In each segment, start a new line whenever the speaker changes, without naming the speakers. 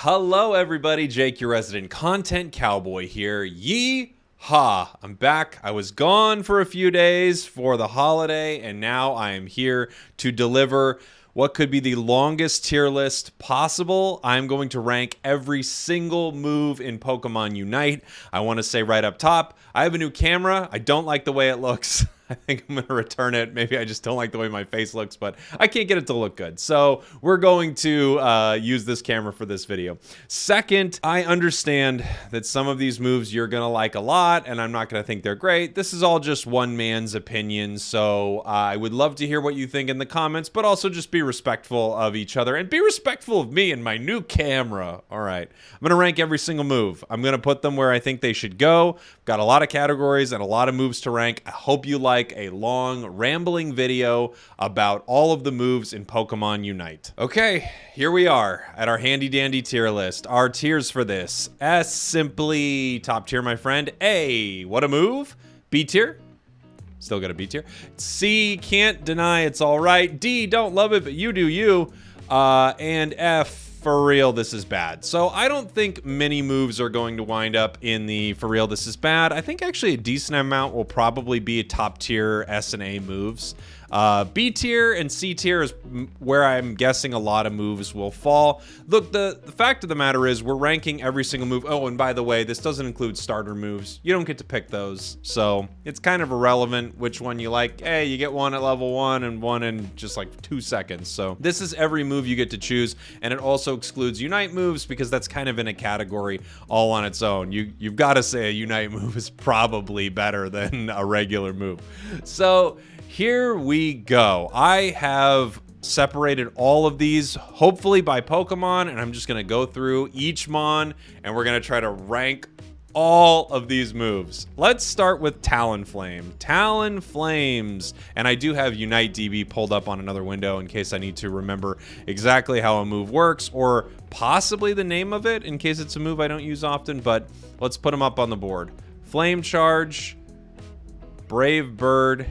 Hello everybody, Jake, your resident content cowboy here. Yeehaw! I'm back. I was gone for a few days for the holiday, and now I am here to deliver what could be the longest tier list possible. I'm going to rank every single move in Pokemon Unite. I want to say right up top, I have a new camera. I don't like the way it looks. I think I'm going to return it. Maybe I just don't like the way my face looks, but I can't get it to look good. So we're going to use this camera for this video. Second, I understand that some of these moves you're going to like a lot, and I'm not going to think they're great. This is all just one man's opinion, so I would love to hear what you think in the comments, but also just be respectful of each other and be respectful of me and my new camera. All right, I'm going to rank every single move. I'm going to put them where I think they should go. Got a lot of categories and a lot of moves to rank. I hope you like a long, rambling video about all of the moves in Pokemon Unite. Okay, here we are at our handy-dandy tier list. Our tiers for this: S, simply top tier, my friend. A, what a move. B tier, still got a B tier. C, can't deny it's all right. D, don't love it, but you do you. And F, for real, this is bad. So I don't think many moves are going to wind up in the for real, this is bad. I think actually a decent amount will probably be top tier S and A moves. B tier and C tier is where I'm guessing a lot of moves will fall. Look, the fact of the matter is we're ranking every single move. Oh, and by the way, this doesn't include starter moves. You don't get to pick those. So it's kind of irrelevant which one you like. Hey, you get one at level 1 and one in just like 2 seconds. So this is every move you get to choose. And it also excludes Unite moves because that's kind of in a category all on its own. You've got to say a Unite move is probably better than a regular move. So here we go. I have separated all of these, hopefully by Pokemon, and I'm just going to go through each Mon, and we're going to try to rank all of these moves. Let's start with Talonflame. Talonflames. And I do have Unite DB pulled up on another window in case I need to remember exactly how a move works, or possibly the name of it in case it's a move I don't use often, but let's put them up on the board. Flame Charge, Brave Bird,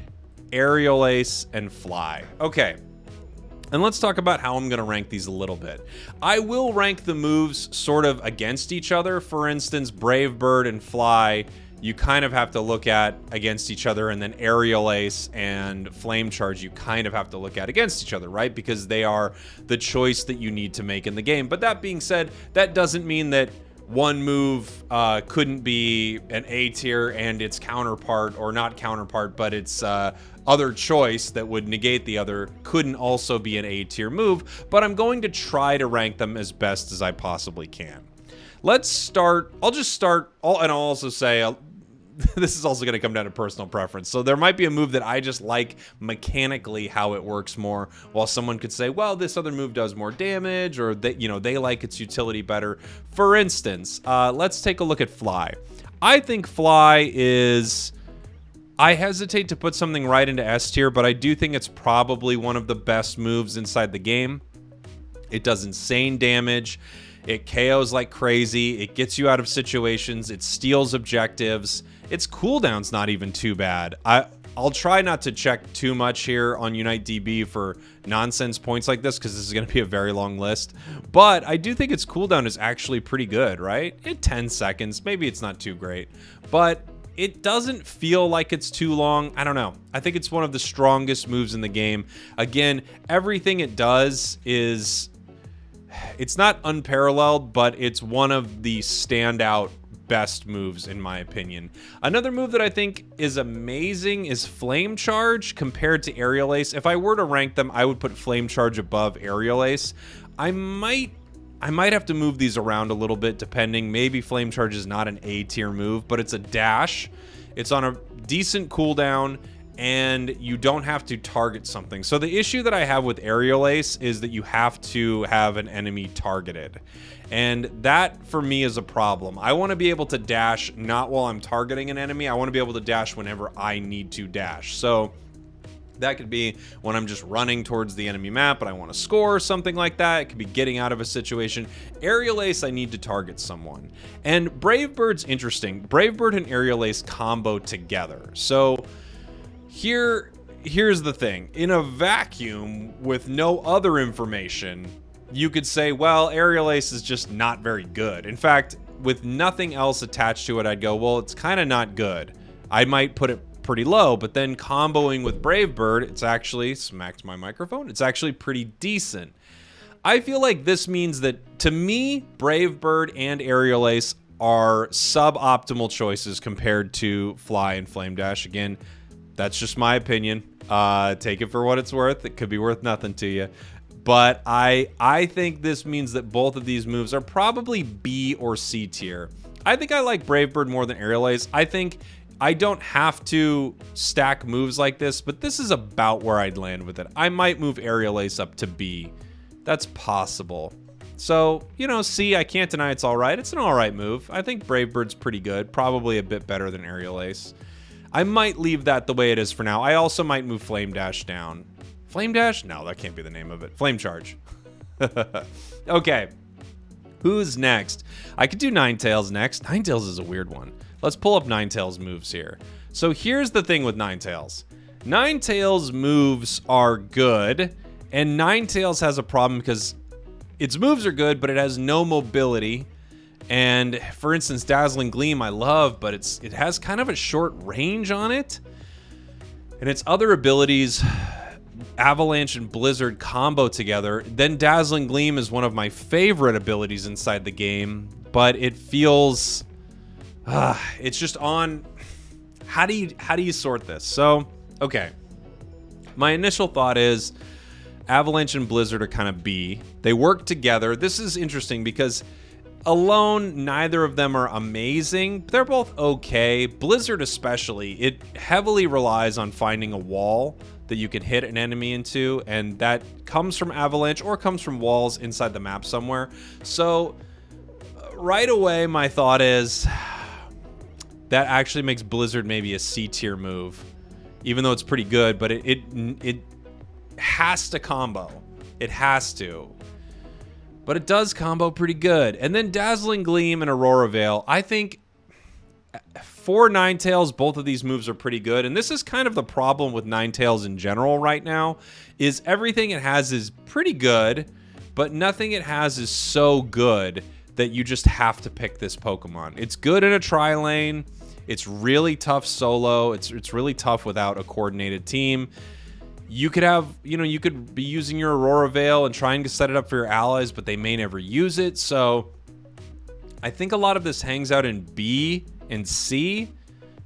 Aerial Ace, and Fly. Okay, and let's talk about how I'm going to rank these a little bit. I will rank the moves sort of against each other. For instance, Brave Bird and Fly, you kind of have to look at against each other, and then Aerial Ace and Flame Charge you kind of have to look at against each other, right? Because they are the choice that you need to make in the game. But that being said, that doesn't mean that one move couldn't be an A tier and its counterpart, or not counterpart, but its other choice that would negate the other couldn't also be an A tier move. But I'm going to try to rank them as best as I possibly can. Let's start. I'll just start, and I'll also say this is also going to come down to personal preference. So there might be a move that I just like mechanically how it works more, while someone could say, well, this other move does more damage, or that, you know, they like its utility better. For instance, let's take a look at Fly. I think Fly is, I hesitate to put something right into S tier, but I do think it's probably one of the best moves inside the game. It does insane damage. It KOs like crazy. It gets you out of situations. It steals objectives. Its cooldown's not even too bad. I'll try not to check too much here on Unite DB for nonsense points like this, because this is going to be a very long list. But I do think its cooldown is actually pretty good, right? At 10 seconds. Maybe it's not too great, but it doesn't feel like it's too long. I don't know. I think it's one of the strongest moves in the game. Again, everything it does is, it's not unparalleled, but it's one of the standout best moves in my opinion. Another move that I think is amazing is Flame Charge compared to Aerial Ace. If I were to rank them, I would put Flame Charge above Aerial Ace. I might have to move these around a little bit depending. Maybe Flame Charge is not an A tier move, but it's a dash. It's on a decent cooldown, and you don't have to target something. So the issue that I have with Aerial Ace is that you have to have an enemy targeted. And that, for me, is a problem. I want to be able to dash not while I'm targeting an enemy. I want to be able to dash whenever I need to dash. So that could be when I'm just running towards the enemy map and I want to score, something like that. It could be getting out of a situation. Aerial Ace, I need to target someone. And Brave Bird's interesting. Brave Bird and Aerial Ace combo together. So here's the thing. In a vacuum with no other information, you could say, well, Aerial Ace is just not very good. In fact, with nothing else attached to it, I'd go, well, it's kind of not good. I might put it pretty low, but then comboing with Brave Bird, it's actually, smacked my microphone, it's actually pretty decent. I feel like this means that, to me, Brave Bird and Aerial Ace are suboptimal choices compared to Fly and Flame Dash. Again, that's just my opinion. Take it for what it's worth. It could be worth nothing to you. But I think this means that both of these moves are probably B or C tier. I think I like Brave Bird more than Aerial Ace. I think I don't have to stack moves like this, but this is about where I'd land with it. I might move Aerial Ace up to B. That's possible. So, you know, C, I can't deny it's all right. It's an all right move. I think Brave Bird's pretty good. Probably a bit better than Aerial Ace. I might leave that the way it is for now. I also might move Flame Dash down. Flame Dash? No, that can't be the name of it. Flame Charge. Okay. Who's next? I could do Ninetales next. Ninetales is a weird one. Let's pull up Ninetales moves here. So here's the thing with Ninetales. Ninetales moves are good, and Ninetales has a problem because its moves are good, but it has no mobility. And for instance, Dazzling Gleam I love, but it has kind of a short range on it. And its other abilities, Avalanche and Blizzard, combo together. Then Dazzling Gleam is one of my favorite abilities inside the game, but it feels it's just on. How do you sort this? So, okay. My initial thought is Avalanche and Blizzard are kind of B. They work together. This is interesting because alone, neither of them are amazing. They're both okay. Blizzard especially, it heavily relies on finding a wall that you can hit an enemy into, and that comes from Avalanche or comes from walls inside the map somewhere. So right away, my thought is that actually makes Blizzard maybe a C tier move, even though it's pretty good, but it has to combo. It has to. But it does combo pretty good. And then Dazzling Gleam and Aurora Veil. I think for Ninetales, both of these moves are pretty good. And this is kind of the problem with Ninetales in general right now, is everything it has is pretty good, but nothing it has is so good that you just have to pick this Pokemon. It's good in a tri-lane. It's really tough solo. It's really tough without a coordinated team. You could have, you could be using your Aurora Veil and trying to set it up for your allies, but they may never use it. So I think a lot of this hangs out in B and C.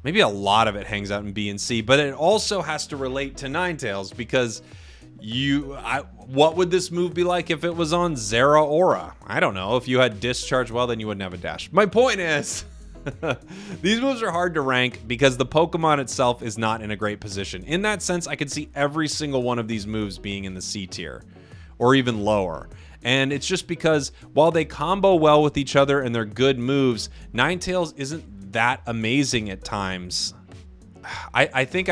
Maybe a lot of it hangs out in B and C, but it also has to relate to Ninetales because what would this move be like if it was on Zeraora? I don't know. If you had Discharge, well, then you wouldn't have a dash. My point is, these moves are hard to rank because the Pokemon itself is not in a great position. In that sense, I could see every single one of these moves being in the C tier or even lower. And it's just because while they combo well with each other and they're good moves, Ninetales isn't that amazing at times. I think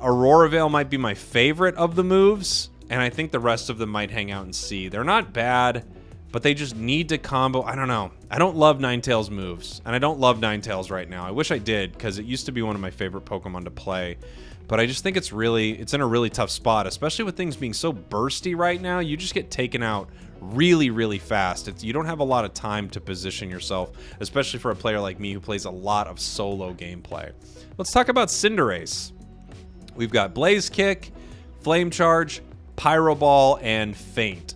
Aurora Veil might be my favorite of the moves, and I think the rest of them might hang out in C. They're not bad, but they just need to combo. I don't know. I don't love Ninetales moves, and I don't love Ninetales right now. I wish I did, because it used to be one of my favorite Pokemon to play. But I just think it's in a really tough spot, especially with things being so bursty right now. You just get taken out really, really fast. You don't have a lot of time to position yourself, especially for a player like me who plays a lot of solo gameplay. Let's talk about Cinderace. We've got Blaze Kick, Flame Charge, Pyroball, and Faint.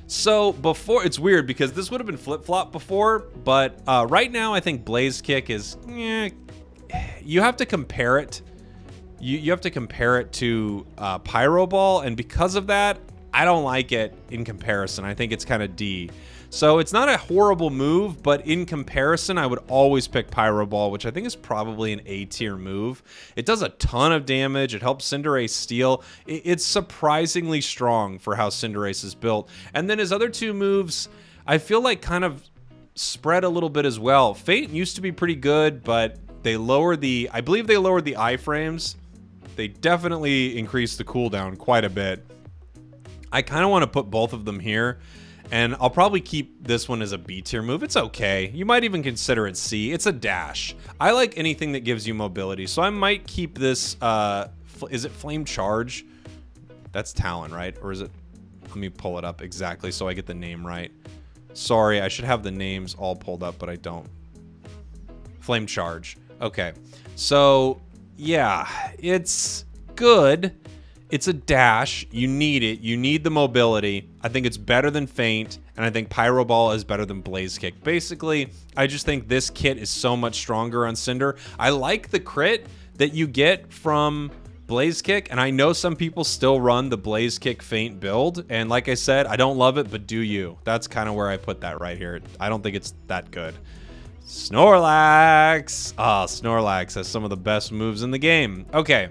So before, it's weird because this would have been flip-flop before, but right now I think Blaze Kick is, you have to compare it. You have to compare it to Pyroball, and because of that, I don't like it in comparison. I think it's kind of D. So it's not a horrible move, but in comparison, I would always pick Pyroball, which I think is probably an A tier move. It does a ton of damage. It helps Cinderace steal. It's surprisingly strong for how Cinderace is built. And then his other two moves, I feel like kind of spread a little bit as well. Faint used to be pretty good, but they lowered I believe they lowered the iframes. They definitely increased the cooldown quite a bit. I kind of want to put both of them here. And I'll probably keep this one as a B tier move. It's okay. You might even consider it C. It's a dash. I like anything that gives you mobility. So I might keep this, is it Flame Charge? That's Talon, right? Or is it? Let me pull it up exactly so I get the name right. Sorry, I should have the names all pulled up, but I don't. Flame Charge. Okay. So, yeah, it's good. It's a dash. You need it. You need the mobility. I think it's better than Feint, and I think Pyroball is better than Blaze Kick. Basically, I just think this kit is so much stronger on Cinder. I like the crit that you get from Blaze Kick, and I know some people still run the Blaze Kick Feint build, and like I said, I don't love it, but do you? That's kind of where I put that right here. I don't think it's that good. Snorlax! Ah, Snorlax has some of the best moves in the game. Okay,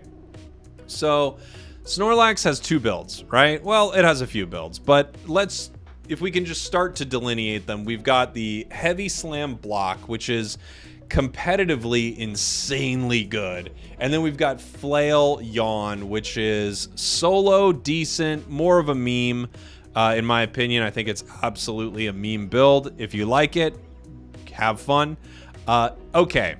so Snorlax has 2 builds, right? Well, it has a few builds, but if we can just start to delineate them, we've got the Heavy Slam block, which is competitively insanely good. And then we've got Flail Yawn, which is solo decent, more of a meme. In my opinion, I think it's absolutely a meme build. If you like it, have fun. Okay.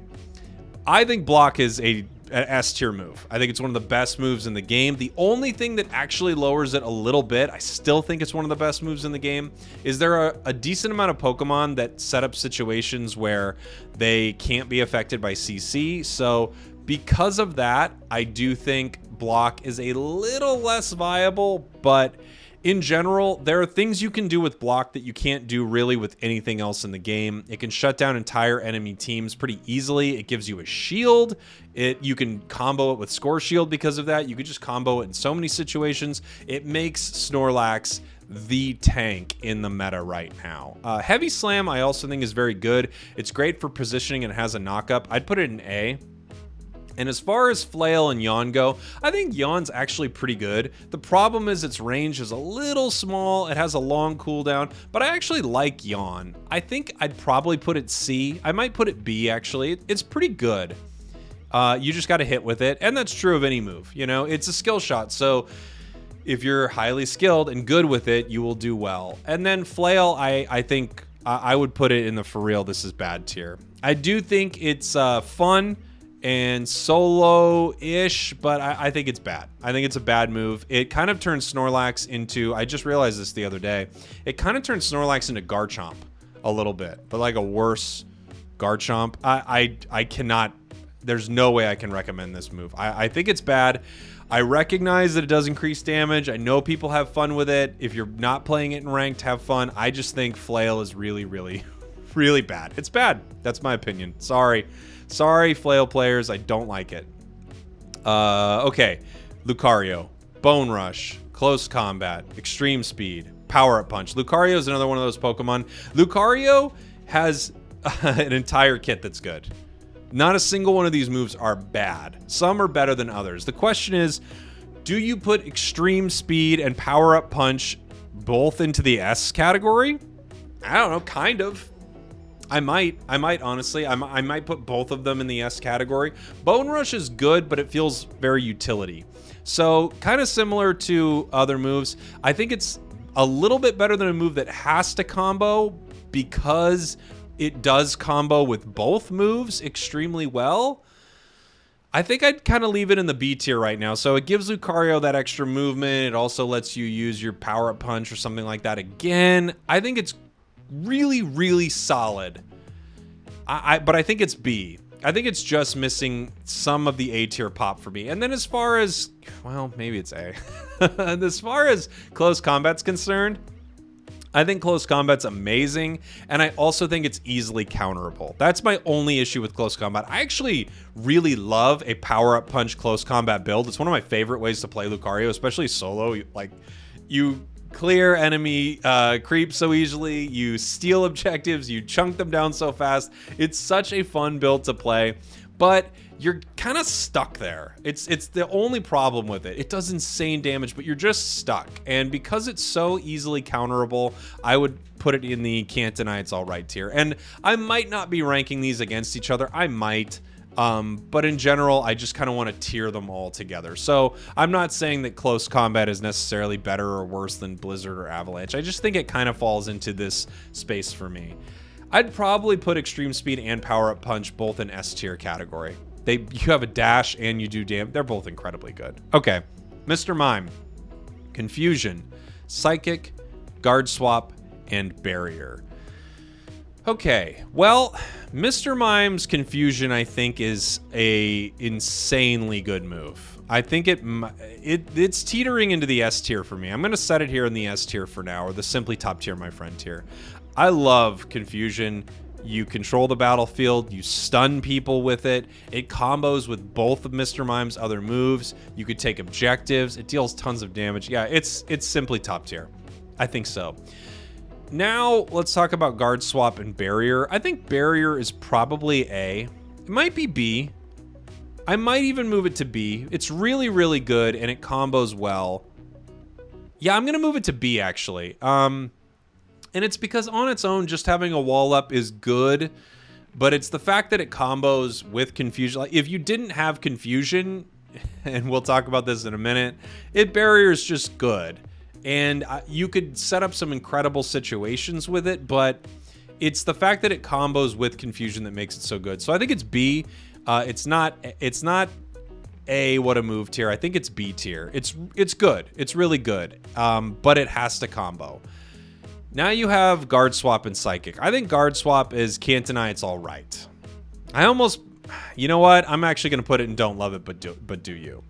I think block is an S tier move. I think it's one of the best moves in the game. The only thing that actually lowers it a little bit, I still think it's one of the best moves in the game, is there are a decent amount of Pokemon that set up situations where they can't be affected by CC. So because of that, I do think block is a little less viable, but in general, there are things you can do with block that you can't do really with anything else in the game. It can shut down entire enemy teams pretty easily. It gives you a shield. You can combo it with Score Shield because of that. You could just combo it in so many situations. It makes Snorlax the tank in the meta right now. Heavy Slam I also think is very good. It's great for positioning and it has a knockup. I'd put it in A. And as far as Flail and Yawn go, I think Yawn's actually pretty good. The problem is its range is a little small. It has a long cooldown, but I actually like Yawn. I think I'd probably put it C. I might put it B, actually. It's pretty good. You just got to hit with it, and that's true of any move. You know, it's a skill shot, so if you're highly skilled and good with it, you will do well. And then Flail, I think I would put it in the for real, this is bad tier. I do think it's fun and solo-ish, but I think it's bad. I think it's a bad move. It kind of turns Snorlax into, I just realized this the other day, it kind of turns Snorlax into Garchomp a little bit, but like a worse Garchomp. I cannot, there's no way I can recommend this move. I think it's bad. I recognize that it does increase damage. I know people have fun with it. If you're not playing it in ranked, have fun. I just think Flail is really, really, really bad. It's bad. That's my opinion. Sorry. Sorry, Flail players, I don't like it. Okay, Lucario, Bone Rush, Close Combat, Extreme Speed, Power Up Punch. Lucario is another one of those Pokemon. Lucario has an entire kit that's good. Not a single one of these moves are bad. Some are better than others. The question is, do you put Extreme Speed and Power Up Punch both into the S category? I don't know, kind of. I might honestly. I might put both of them in the S category. Bone Rush is good, but it feels very utility. So kind of similar to other moves. I think it's a little bit better than a move that has to combo because it does combo with both moves extremely well. I think I'd kind of leave it in the B tier right now. So it gives Lucario that extra movement. It also lets you use your Power Up Punch or something like that again. I think it's really, really solid. But I think it's B. I think it's just missing some of the A tier pop for me. And then as far as, well, maybe it's A. And as far as Close Combat's concerned, I think Close Combat's amazing. And I also think it's easily counterable. That's my only issue with Close Combat. I actually really love a Power Up Punch Close Combat build. It's one of my favorite ways to play Lucario, especially solo. Like, you clear enemy creeps so easily, you steal objectives, you chunk them down so fast. It's such a fun build to play, but you're kind of stuck there. It's the only problem with it. It does insane damage, but you're just stuck. And because it's so easily counterable, I would put it in the can't deny it's all right tier. And I might not be ranking these against each other. I might. But in general, I just kind of want to tier them all together. So I'm not saying that Close Combat is necessarily better or worse than Blizzard or Avalanche. I just think it kind of falls into this space for me. I'd probably put Extreme Speed and Power Up Punch both in S tier category. You have a dash and you do damage. They're both incredibly good. Okay, Mr. Mime, Confusion, Psychic, Guard Swap, and Barrier. Okay, well, Mr. Mime's Confusion, I think, is a insanely good move. I think it's teetering into the S tier for me. I'm going to set it here in the S tier for now, or the simply top tier, my friend tier. I love Confusion. You control the battlefield, you stun people with it. It combos with both of Mr. Mime's other moves. You could take objectives. It deals tons of damage. Yeah, it's simply top tier. I think so. Now, let's talk about Guard Swap and Barrier. I think Barrier is probably A. It might be B. I might even move it to B. It's really, really good, and it combos well. Yeah, I'm going to move it to B, actually. And it's because on its own, just having a wall up is good, but it's the fact that it combos with Confusion. Like, if you didn't have Confusion, and we'll talk about this in a minute, Barrier is just good. And you could set up some incredible situations with it, but it's the fact that it combos with Confusion that makes it so good. So I think it's B. It's not A, what a move tier. I think it's B tier. It's good. It's really good. But it has to combo. Now you have Guard Swap and Psychic. I think Guard Swap is can't deny it's all right. You know what? I'm actually going to put it in don't love it, but do you.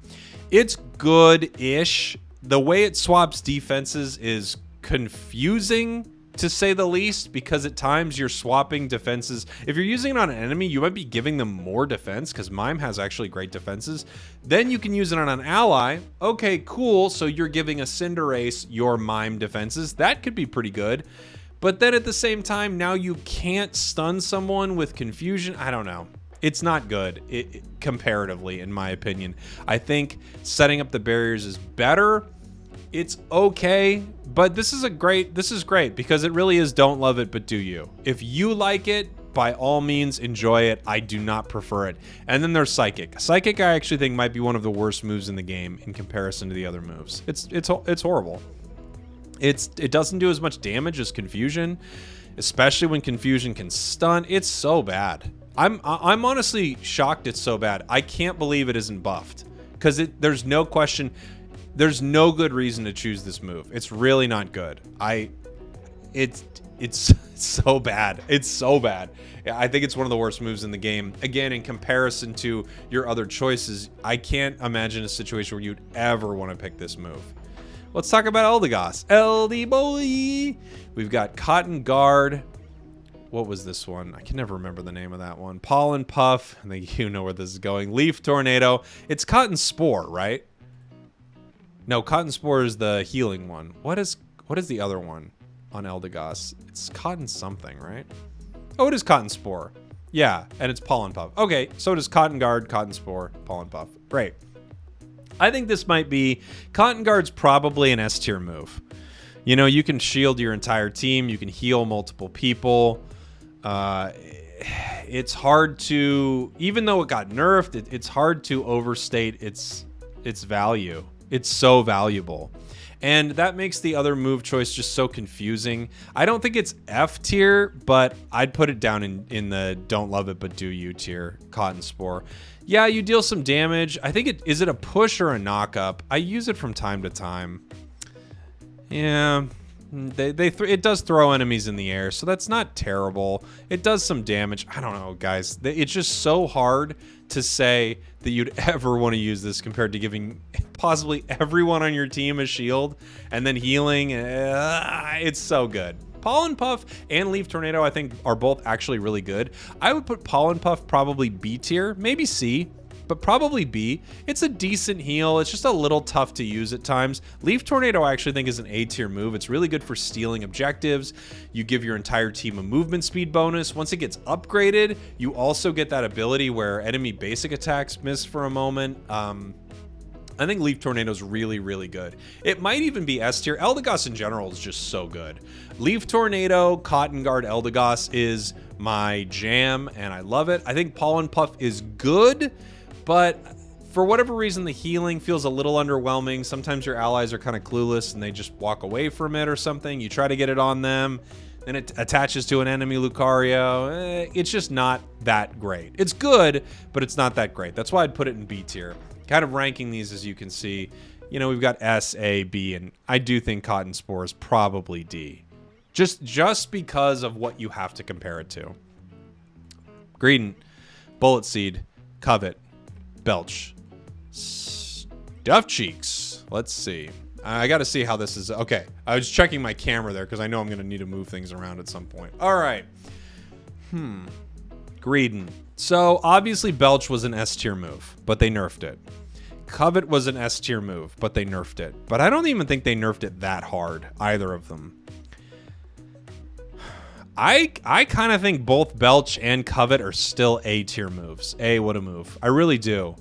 It's good-ish. The way it swaps defenses is confusing, to say the least, because at times you're swapping defenses. If you're using it on an enemy, you might be giving them more defense, because Mime has actually great defenses. Then you can use it on an ally. Okay, cool. So you're giving a Cinderace your Mime defenses. That could be pretty good. But then at the same time, now you can't stun someone with Confusion. I don't know. It's not good, comparatively, in my opinion. I think setting up the barriers is better. It's okay, but this is great because it really is don't love it, but do you. If you like it, by all means, enjoy it. I do not prefer it. And then there's Psychic. Psychic, I actually think, might be one of the worst moves in the game in comparison to the other moves. It's horrible. It doesn't do as much damage as Confusion, especially when Confusion can stun. It's so bad. I'm honestly shocked it's so bad. I can't believe it isn't buffed, because there's no question. There's no good reason to choose this move. It's really not good. It's so bad. It's so bad. I think it's one of the worst moves in the game. Again, in comparison to your other choices, I can't imagine a situation where you'd ever want to pick this move. Let's talk about Eldegoss. LD boy. We've got Cotton Guard. What was this one? I can never remember the name of that one. Pollen Puff. I think you know where this is going. Leaf Tornado. It's Cotton Spore, right? No, Cotton Spore is the healing one. What is the other one on Eldegoss? It's Cotton something, right? Oh, it is Cotton Spore. Yeah, and it's Pollen Puff. Okay, so it is Cotton Guard, Cotton Spore, Pollen Puff. Great. I think this might be... Cotton Guard's probably an S tier move. You know, you can shield your entire team. You can heal multiple people. It's hard to... Even though it got nerfed, it's hard to overstate its value. It's so valuable. And that makes the other move choice just so confusing. I don't think it's F tier, but I'd put it down in the don't love it but do you tier, Cotton Spore. Yeah, you deal some damage. I think is it a push or a knock up? I use it from time to time. Yeah, it does throw enemies in the air, so that's not terrible. It does some damage. I don't know, guys. It's just so hard to say that you'd ever want to use this compared to giving possibly everyone on your team a shield and then healing. It's so good. Pollen Puff and Leaf Tornado, I think, are both actually really good. I would put Pollen Puff probably B tier, maybe C, but probably B. It's a decent heal. It's just a little tough to use at times. Leaf Tornado I actually think is an A tier move. It's really good for stealing objectives. You give your entire team a movement speed bonus. Once it gets upgraded, you also get that ability where enemy basic attacks miss for a moment. I think Leaf Tornado is really, really good. It might even be S tier. Eldegoss in general is just so good. Leaf Tornado, Cotton Guard, Eldegoss is my jam, and I love it. I think Pollen Puff is good, but for whatever reason, the healing feels a little underwhelming. Sometimes your allies are kind of clueless, and they just walk away from it or something. You try to get it on them, then it attaches to an enemy Lucario. It's just not that great. It's good, but it's not that great. That's why I'd put it in B tier. Kind of ranking these, as you can see. you know, we've got S, A, B, and I do think Cotton Spore is probably D. Just because of what you have to compare it to. Greedent, Bullet Seed, Covet, Belch, Stuffed Cheeks. Let's see. I got to see how this is. Okay, I was checking my camera there because I know I'm going to need to move things around at some point. All right. Greedent. So, obviously, Belch was an S tier move, but they nerfed it. Covet was an S tier move, but they nerfed it. But I don't even think they nerfed it that hard, either of them. I kind of think both Belch and Covet are still A tier moves. What a move. I really do.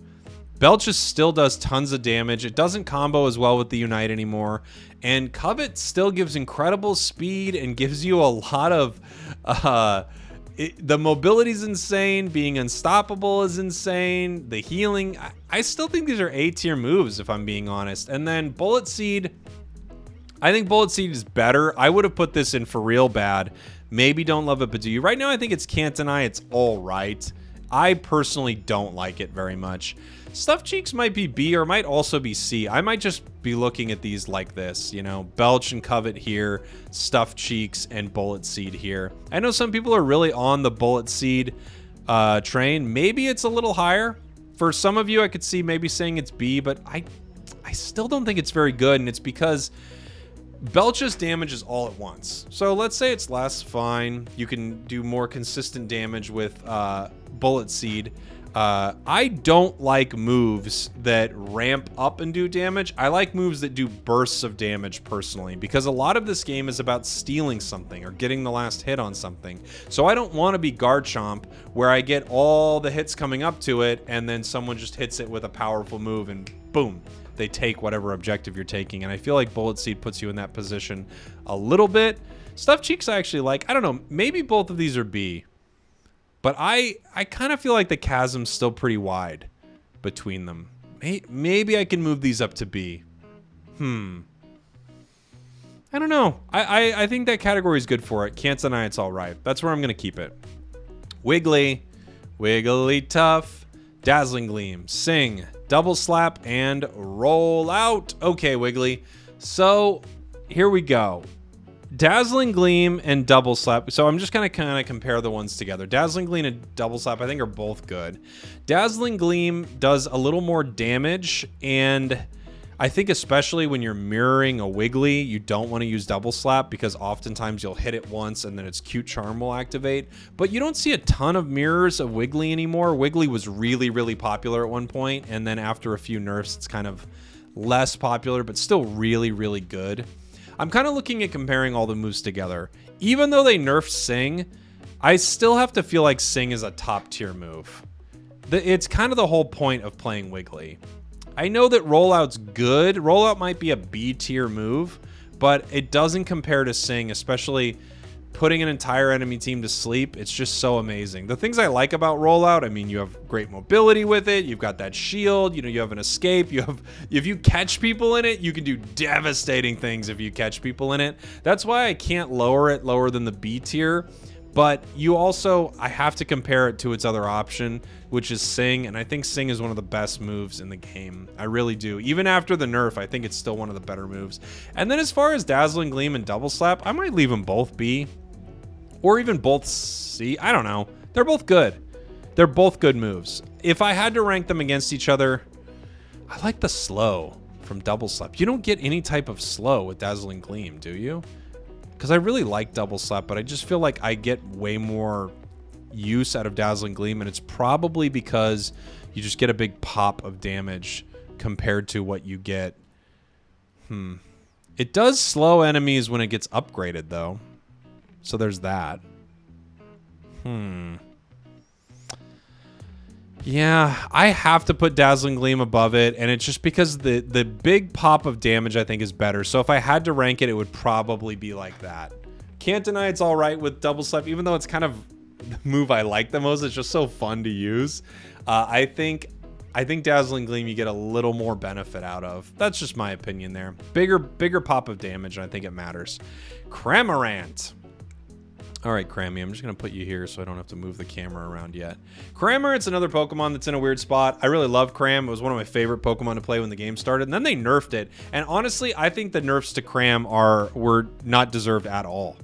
Belch still does tons of damage. It doesn't combo as well with the Unite anymore. And Covet still gives incredible speed and gives you a lot of... the mobility's insane. Being unstoppable is insane. The healing... I still think these are A tier moves, if I'm being honest. And then Bullet Seed... I think Bullet Seed is better. I would have put this in for real bad. Maybe don't love it, but do you? Right now, I think it's Cantonai. It's all right. I personally don't like it very much. Stuffed Cheeks might be B or might also be C. I might just be looking at these like this, you know, Belch and Covet here, Stuffed Cheeks and Bullet Seed here. I know some people are really on the Bullet Seed train. Maybe it's a little higher. For some of you, I could see maybe saying it's B, but I still don't think it's very good, and it's because Belch's damage is all at once. So let's say it's less, fine. You can do more consistent damage with Bullet Seed. I don't like moves that ramp up and do damage. I like moves that do bursts of damage personally, because a lot of this game is about stealing something or getting the last hit on something. So I don't want to be Garchomp where I get all the hits coming up to it and then someone just hits it with a powerful move and boom, they take whatever objective you're taking. And I feel like Bullet Seed puts you in that position a little bit. Stuffed Cheeks I actually like. I don't know, maybe both of these are B. But I kind of feel like the chasm's still pretty wide between them. Maybe I can move these up to B. I don't know. I think that category is good for it. Can't deny it's all right. That's where I'm going to keep it. Wiggly, Wigglytuff, Dazzling Gleam, Sing, Double Slap, and Rollout. Okay, Wiggly. So here we go. Dazzling Gleam and Double Slap. So I'm just going to kind of compare the ones together. Dazzling Gleam and Double Slap I think are both good. Dazzling Gleam does a little more damage, and I think especially when you're mirroring a Wiggly, you don't want to use Double Slap because oftentimes you'll hit it once and then its Cute Charm will activate. But you don't see a ton of mirrors of Wiggly anymore. Wiggly was really, really popular at one point, and then after a few nerfs, it's kind of less popular, but still really, really good. I'm kind of looking at comparing all the moves together. Even though they nerfed Sing, I still have to feel like Sing is a top tier move. It's kind of the whole point of playing Wiggly. I know that Rollout's good. Rollout might be a B tier move, but it doesn't compare to Sing, especially putting an entire enemy team to sleep. It's just so amazing. The things I like about Rollout, I mean, you have great mobility with it. You've got that shield. You know, you have an escape. If you catch people in it, you can do devastating things if you catch people in it. That's why I can't lower it lower than the B tier. But you also, I have to compare it to its other option, which is Sing. And I think Sing is one of the best moves in the game. I really do. Even after the nerf, I think it's still one of the better moves. And then as far as Dazzling Gleam and Double Slap, I might leave them both B. Or even both C. I don't know. They're both good. They're both good moves. If I had to rank them against each other, I like the slow from Double Slap. You don't get any type of slow with Dazzling Gleam, do you? Because I really like Double Slap, but I just feel like I get way more use out of Dazzling Gleam, and it's probably because you just get a big pop of damage compared to what you get. It does slow enemies when it gets upgraded, though. So there's that. Yeah, I have to put Dazzling Gleam above it, and it's just because the big pop of damage I think is better. So if I had to rank it, it would probably be like that. Can't deny it's all right with Double Slap, even though it's kind of the move I like the most. It's just so fun to use. I think Dazzling Gleam you get a little more benefit out of. That's just my opinion there. Bigger pop of damage, and I think it matters. Cramorant. All right, Crammy, I'm just going to put you here so I don't have to move the camera around yet. Crammer, it's another Pokemon that's in a weird spot. I really love Cram. It was one of my favorite Pokemon to play when the game started, and then they nerfed it. And honestly, I think the nerfs to Cram were not deserved at all.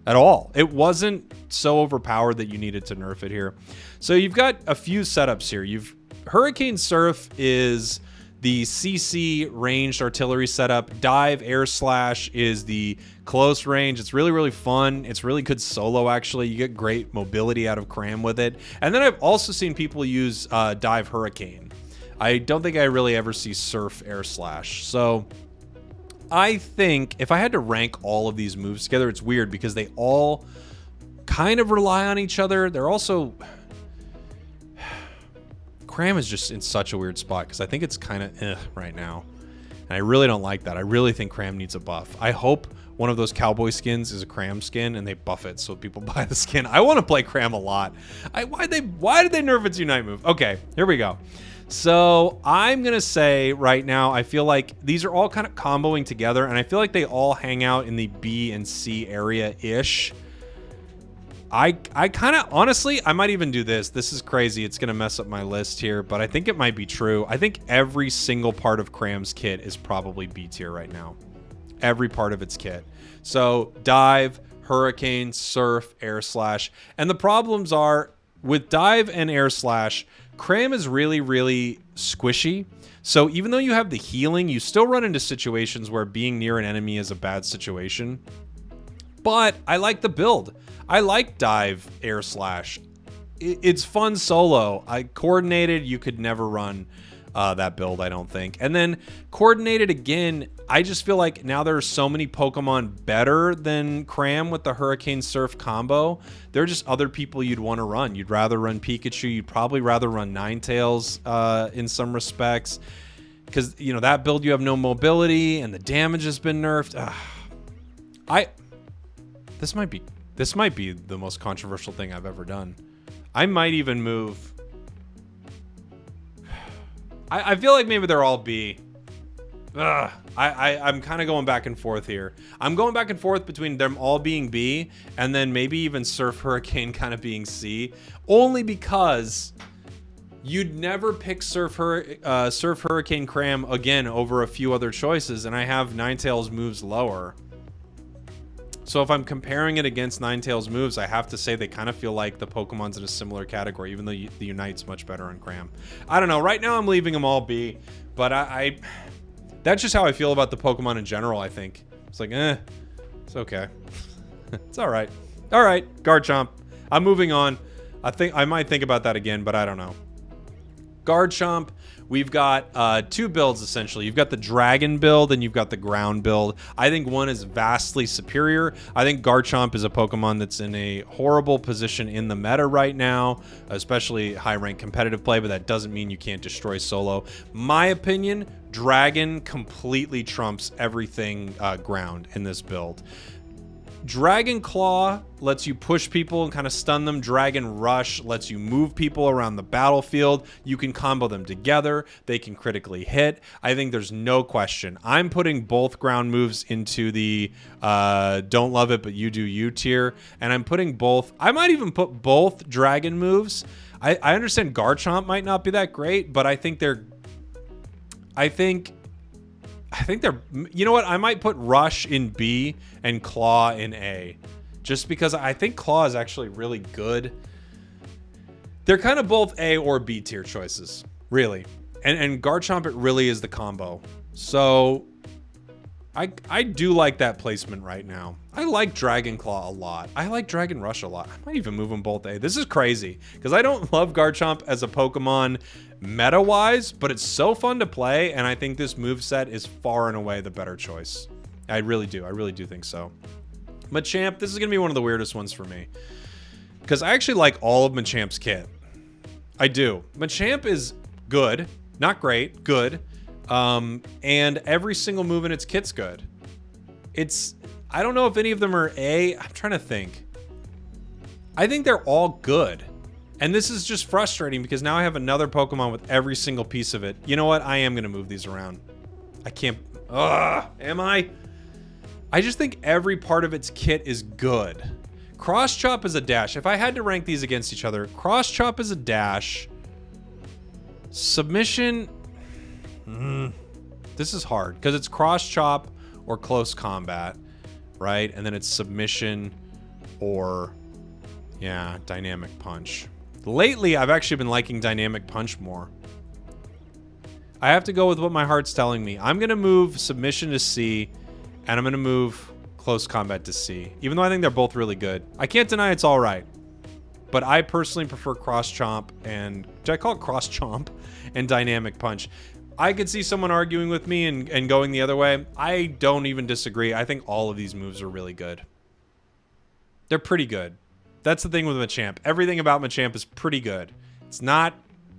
At all. It wasn't so overpowered that you needed to nerf it here. So you've got a few setups here. Hurricane Surf is the CC ranged artillery setup. Dive Air Slash is the close range. It's really, really fun. It's really good solo, actually. You get great mobility out of Cram with it. And then I've also seen people use Dive Hurricane. I don't think I really ever see Surf Air Slash. So I think if I had to rank all of these moves together, it's weird because they all kind of rely on each other. They're also... Cram is just in such a weird spot because I think it's kind of right now. And I really don't like that. I really think Cram needs a buff. I hope one of those cowboy skins is a Cram skin and they buff it so people buy the skin. I want to play Cram a lot. Why did they nerf its Unite move? Okay, here we go. So I'm going to say right now, I feel like these are all kind of comboing together, and I feel like they all hang out in the B and C area-ish. I kind of, honestly, I might even do this. This is crazy. It's going to mess up my list here, but I think it might be true. I think every single part of Cram's kit is probably B tier right now. Every part of its kit. So Dive, Hurricane, Surf, Air Slash. And the problems are, with Dive and Air Slash, Cram is really, really squishy. So even though you have the healing, you still run into situations where being near an enemy is a bad situation. But I like the build. I like Dive Air Slash. It's fun solo. Coordinated, you could never run that build, I don't think. And then Coordinated again, I just feel like now there are so many Pokemon better than Cram with the Hurricane Surf combo. There are just other people you'd want to run. You'd rather run Pikachu. You'd probably rather run Ninetales in some respects. Because, you know, that build you have no mobility and the damage has been nerfed. This might be the most controversial thing I've ever done. I might even move... I feel like maybe they're all B. I'm kind of going back and forth here. I'm going back and forth between them all being B and then maybe even Surf Hurricane kind of being C. Only because you'd never pick Surf Hurricane Cram again over a few other choices, and I have Ninetales moves lower. So if I'm comparing it against Ninetales moves, I have to say they kind of feel like the Pokemon's in a similar category, even though the Unite's much better on Cram. I don't know. Right now I'm leaving them all B, but that's just how I feel about the Pokemon in general, I think. It's like, it's okay. It's all right. All right, Garchomp. I'm moving on. I might think about that again, but I don't know. Garchomp, we've got two builds essentially. You've got the dragon build and you've got the ground build. I think one is vastly superior. I think Garchomp is a Pokemon that's in a horrible position in the meta right now, especially high rank competitive play, but that doesn't mean you can't destroy solo. My opinion, dragon completely trumps everything ground in this build. Dragon Claw lets you push people and kind of stun them. Dragon Rush lets you move people around the battlefield. You can combo them together. They can critically hit. I think there's no question. I'm putting both ground moves into the don't love it, but you do you tier. And I'm putting both. I might even put both dragon moves. I understand Garchomp might not be that great, but I think they're... you know what? I might put Rush in B and Claw in A. Just because I think Claw is actually really good. They're kind of both A or B tier choices, really. And Garchomp, it really is the combo. So I do like that placement right now. I like Dragon Claw a lot. I like Dragon Rush a lot. I might even move them both A. This is crazy because I don't love Garchomp as a Pokemon meta-wise, but it's so fun to play, and I think this moveset is far and away the better choice. I really do. I really do think so. Machamp, this is going to be one of the weirdest ones for me because I actually like all of Machamp's kit. I do. Machamp is good. Not great. Good. And every single move in its kit's good. I don't know if any of them are A. I'm trying to think. I think they're all good. And this is just frustrating because now I have another Pokemon with every single piece of it. You know what? I am going to move these around. I can't... am I? I just think every part of its kit is good. Cross Chop is a dash. If I had to rank these against each other, Cross Chop is a dash. Submission. This is hard because it's Cross Chop or Close Combat, right? And then it's Submission or, yeah, Dynamic Punch. Lately, I've actually been liking Dynamic Punch more. I have to go with what my heart's telling me. I'm going to move Submission to C, and I'm going to move Close Combat to C, even though I think they're both really good. I can't deny it's all right, but I personally prefer Cross Chomp and, did I call it Cross Chomp, and Dynamic Punch. I could see someone arguing with me and going the other way. I don't even disagree. I think all of these moves are really good. They're pretty good. That's the thing with Machamp. Everything about Machamp is pretty good. It's not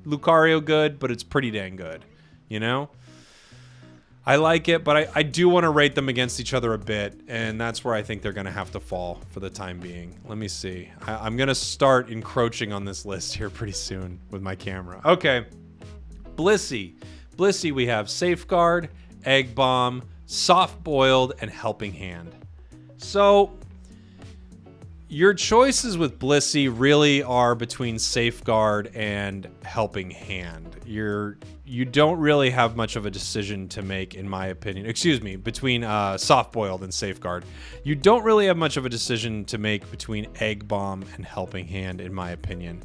Lucario good, but it's pretty dang good. You know? I like it, but I do want to rate them against each other a bit, and that's where I think they're going to have to fall for the time being. Let me see. I'm going to start encroaching on this list here pretty soon with my camera. Okay. Blissey. Blissey, we have Safeguard, Egg Bomb, Soft Boiled, and Helping Hand. So, your choices with Blissey really are between Safeguard and Helping Hand. You don't really have much of a decision to make, in my opinion. Excuse me, between Soft Boiled and Safeguard. You don't really have much of a decision to make between Egg Bomb and Helping Hand, in my opinion.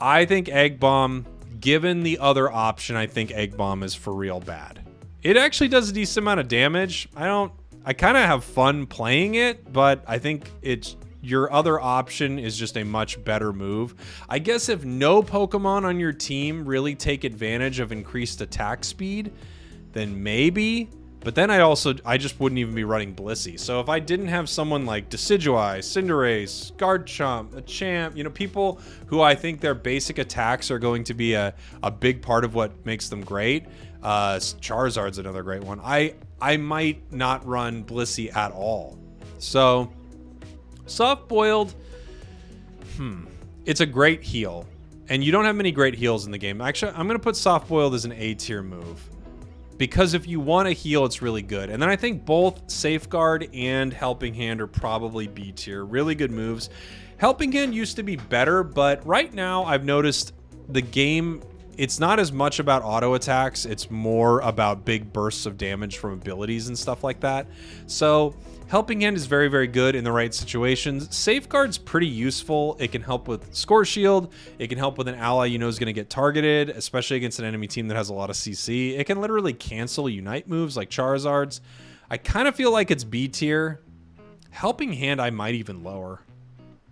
I think Egg Bomb, given the other option, I think Egg Bomb is for real bad. It actually does a decent amount of damage. I kind of have fun playing it, but I think your other option is just a much better move. I guess if no Pokemon on your team really take advantage of increased attack speed, then maybe. But then I just wouldn't even be running Blissey. So if I didn't have someone like Decidueye, Cinderace, Garchomp, Machamp, you know, people who I think their basic attacks are going to be a big part of what makes them great. Charizard's another great one. I might not run Blissey at all. So Soft Boiled, it's a great heal. And you don't have many great heals in the game. Actually, I'm going to put Soft Boiled as an A tier move. Because if you want to heal, it's really good. And then I think both Safeguard and Helping Hand are probably B tier. Really good moves. Helping Hand used to be better, but right now I've noticed the game, it's not as much about auto attacks. It's more about big bursts of damage from abilities and stuff like that. So Helping Hand is very, very good in the right situations. Safeguard's pretty useful. It can help with Score Shield. It can help with an ally you know is going to get targeted, especially against an enemy team that has a lot of CC. It can literally cancel Unite moves like Charizard's. I kind of feel like it's B tier. Helping Hand I might even lower.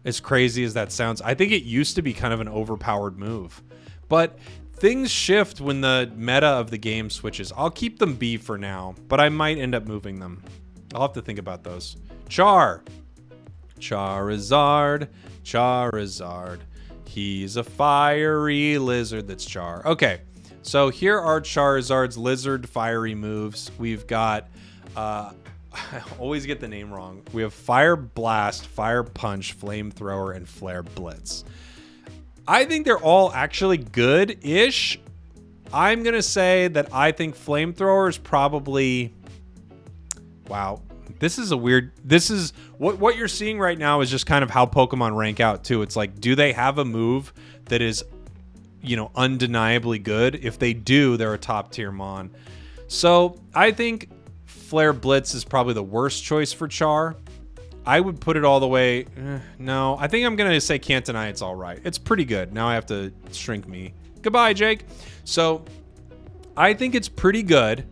As crazy as that sounds. I think it used to be kind of an overpowered move. But things shift when the meta of the game switches. I'll keep them B for now, but I might end up moving them. I'll have to think about those. Charizard. He's a fiery lizard that's Char. Okay, so here are Charizard's lizard fiery moves. We've got, I always get the name wrong. We have Fire Blast, Fire Punch, Flamethrower, and Flare Blitz. I think they're all actually good-ish. I'm going to say that I think Flamethrower is probably... Wow, this is a weird, what you're seeing right now is just kind of how Pokemon rank out too. It's like, do they have a move that is, you know, undeniably good? If they do, they're a top tier Mon. So I think Flare Blitz is probably the worst choice for Char. I would put it all the way, no, I think I'm going to say can't deny it's all right. It's pretty good. Now I have to shrink me. Goodbye, Jake. So I think it's pretty good.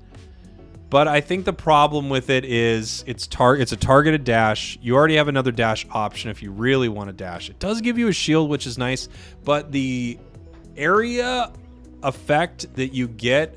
But I think the problem with it is it's a targeted dash. You already have another dash option if you really want to dash. It does give you a shield, which is nice, but the area effect that you get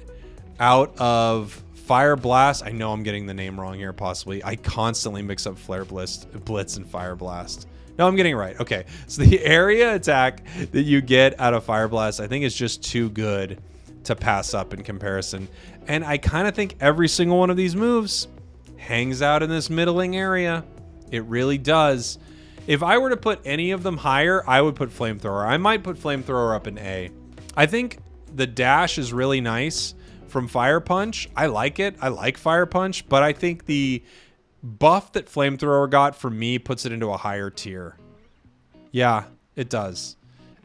out of Fire Blast, I know I'm getting the name wrong here possibly. I constantly mix up Flare Blitz and Fire Blast. No, I'm getting it right. Okay, so the area attack that you get out of Fire Blast I think is just too good to pass up in comparison. And I kind of think every single one of these moves hangs out in this middling area. It really does. If I were to put any of them higher, I would put Flamethrower. I might put Flamethrower up in A. I think the dash is really nice from Fire Punch. I like it. I like Fire Punch, but I think the buff that Flamethrower got for me puts it into a higher tier. Yeah, it does.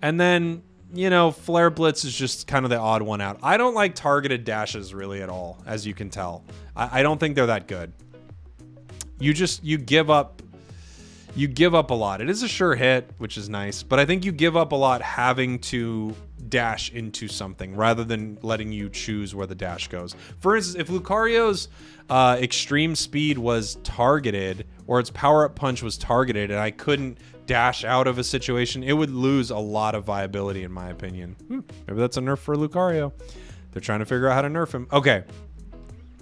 And then, you know, Flare Blitz is just kind of the odd one out. I don't like targeted dashes really at all, as you can tell. I don't think they're that good. You give up a lot. It is a sure hit, which is nice, but I think you give up a lot having to dash into something rather than letting you choose where the dash goes. For instance, if Lucario's extreme speed was targeted, or its power-up punch was targeted, and I couldn't dash out of a situation, it would lose a lot of viability, in my opinion. Maybe that's a nerf for Lucario. They're trying to figure out how to nerf him. Okay.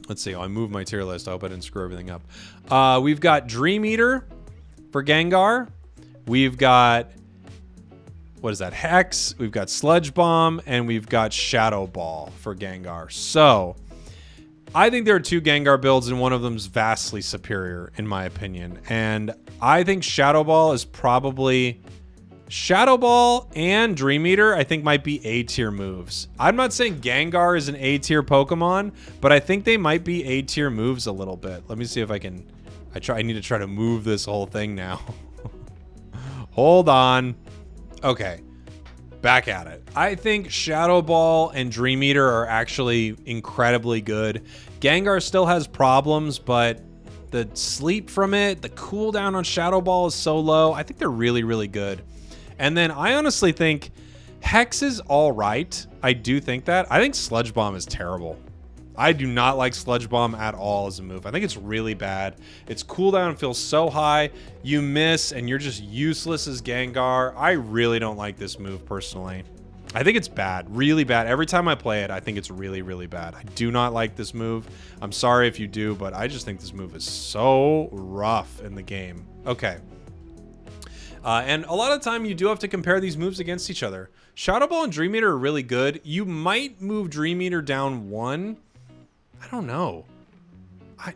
Let's see. I moved my tier list. I hope I didn't screw everything up. We've got Dream Eater for Gengar. We've got, what is that? Hex. We've got Sludge Bomb, and we've got Shadow Ball for Gengar. So I think there are two Gengar builds, and one of them's vastly superior, in my opinion. And I think Shadow Ball is probably... Shadow Ball and Dream Eater, I think, might be A-tier moves. I'm not saying Gengar is an A-tier Pokemon, but I think they might be A-tier moves a little bit. Let me see if I can... I need to try to move this whole thing now. Hold on. Okay. Back at it. I think Shadow Ball and Dream Eater are actually incredibly good. Gengar still has problems, but the sleep from it, the cooldown on Shadow Ball is so low. I think they're really, really good. And then I honestly think Hex is all right. I do think that. I think Sludge Bomb is terrible. I do not like Sludge Bomb at all as a move. I think it's really bad. Its cooldown feels so high. You miss and you're just useless as Gengar. I really don't like this move personally. I think it's bad, really bad. Every time I play it, I think it's really, really bad. I do not like this move. I'm sorry if you do, but I just think this move is so rough in the game. Okay. And a lot of the time, you do have to compare these moves against each other. Shadow Ball and Dream Eater are really good. You might move Dream Eater down one. I don't know.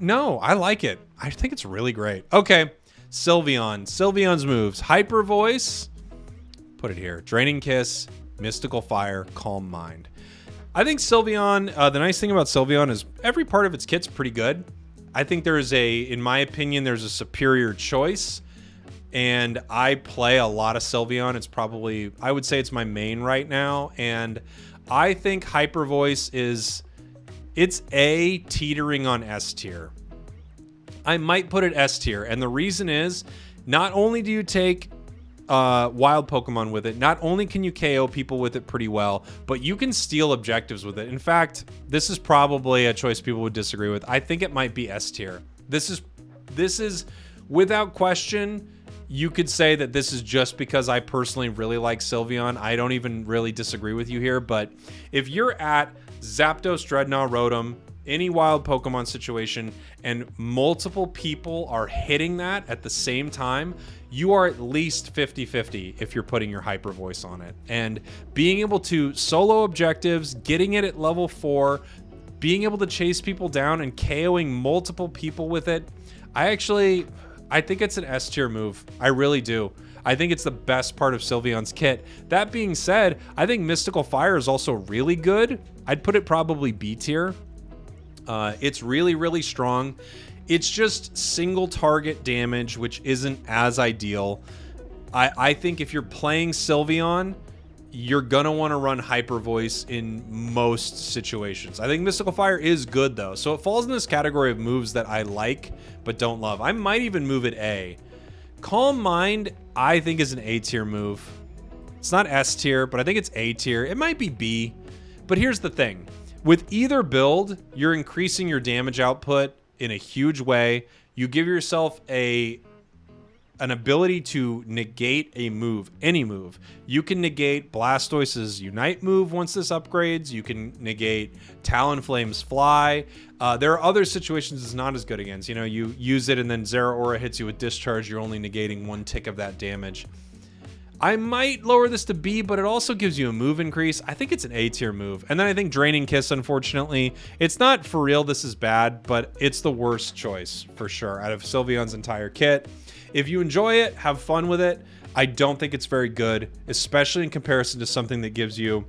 No, I like it. I think it's really great. Okay, Sylveon. Sylveon's moves. Hyper Voice. Put it here. Draining Kiss, Mystical Fire, Calm Mind. I think Sylveon, the nice thing about Sylveon is every part of its kit's pretty good. I think there's in my opinion, there's a superior choice. And I play a lot of Sylveon. It's probably, I would say it's my main right now. And I think Hyper Voice it's A, teetering on S tier. I might put it S tier. And the reason is, not only do you take wild Pokemon with it, not only can you KO people with it pretty well, but you can steal objectives with it. In fact, this is probably a choice people would disagree with. I think it might be S tier. This is without question. You could say that this is just because I personally really like Sylveon. I don't even really disagree with you here, but if you're at Zapdos, Dreadnought, Rotom, any wild Pokemon situation, and multiple people are hitting that at the same time, you are at least 50-50 if you're putting your Hyper Voice on it. And being able to solo objectives, getting it at level 4, being able to chase people down and KOing multiple people with it, I think it's an S tier move. I really do. I think it's the best part of Sylveon's kit. That being said, I think Mystical Fire is also really good. I'd put it probably B tier. It's really, really strong. It's just single target damage, which isn't as ideal. I think if you're playing Sylveon, you're gonna want to run Hyper Voice in most situations. I think Mystical Fire is good though, so it falls in this category of moves that I like but don't love. I might even move it A. Calm Mind, I think, is an A tier move. It's not S tier, but I think it's A tier. It might be B, but here's the thing: with either build, you're increasing your damage output in a huge way. You give yourself an ability to negate a move, any move. You can negate Blastoise's Unite move once this upgrades. You can negate Talonflame's Fly. There are other situations it's not as good against. You know, you use it and then Zeraora hits you with Discharge. You're only negating one tick of that damage. I might lower this to B, but it also gives you a move increase. I think it's an A tier move. And then I think Draining Kiss, unfortunately, it's not for real this is bad, but it's the worst choice for sure out of Sylveon's entire kit. If you enjoy it, have fun with it. I don't think it's very good, especially in comparison to something that gives you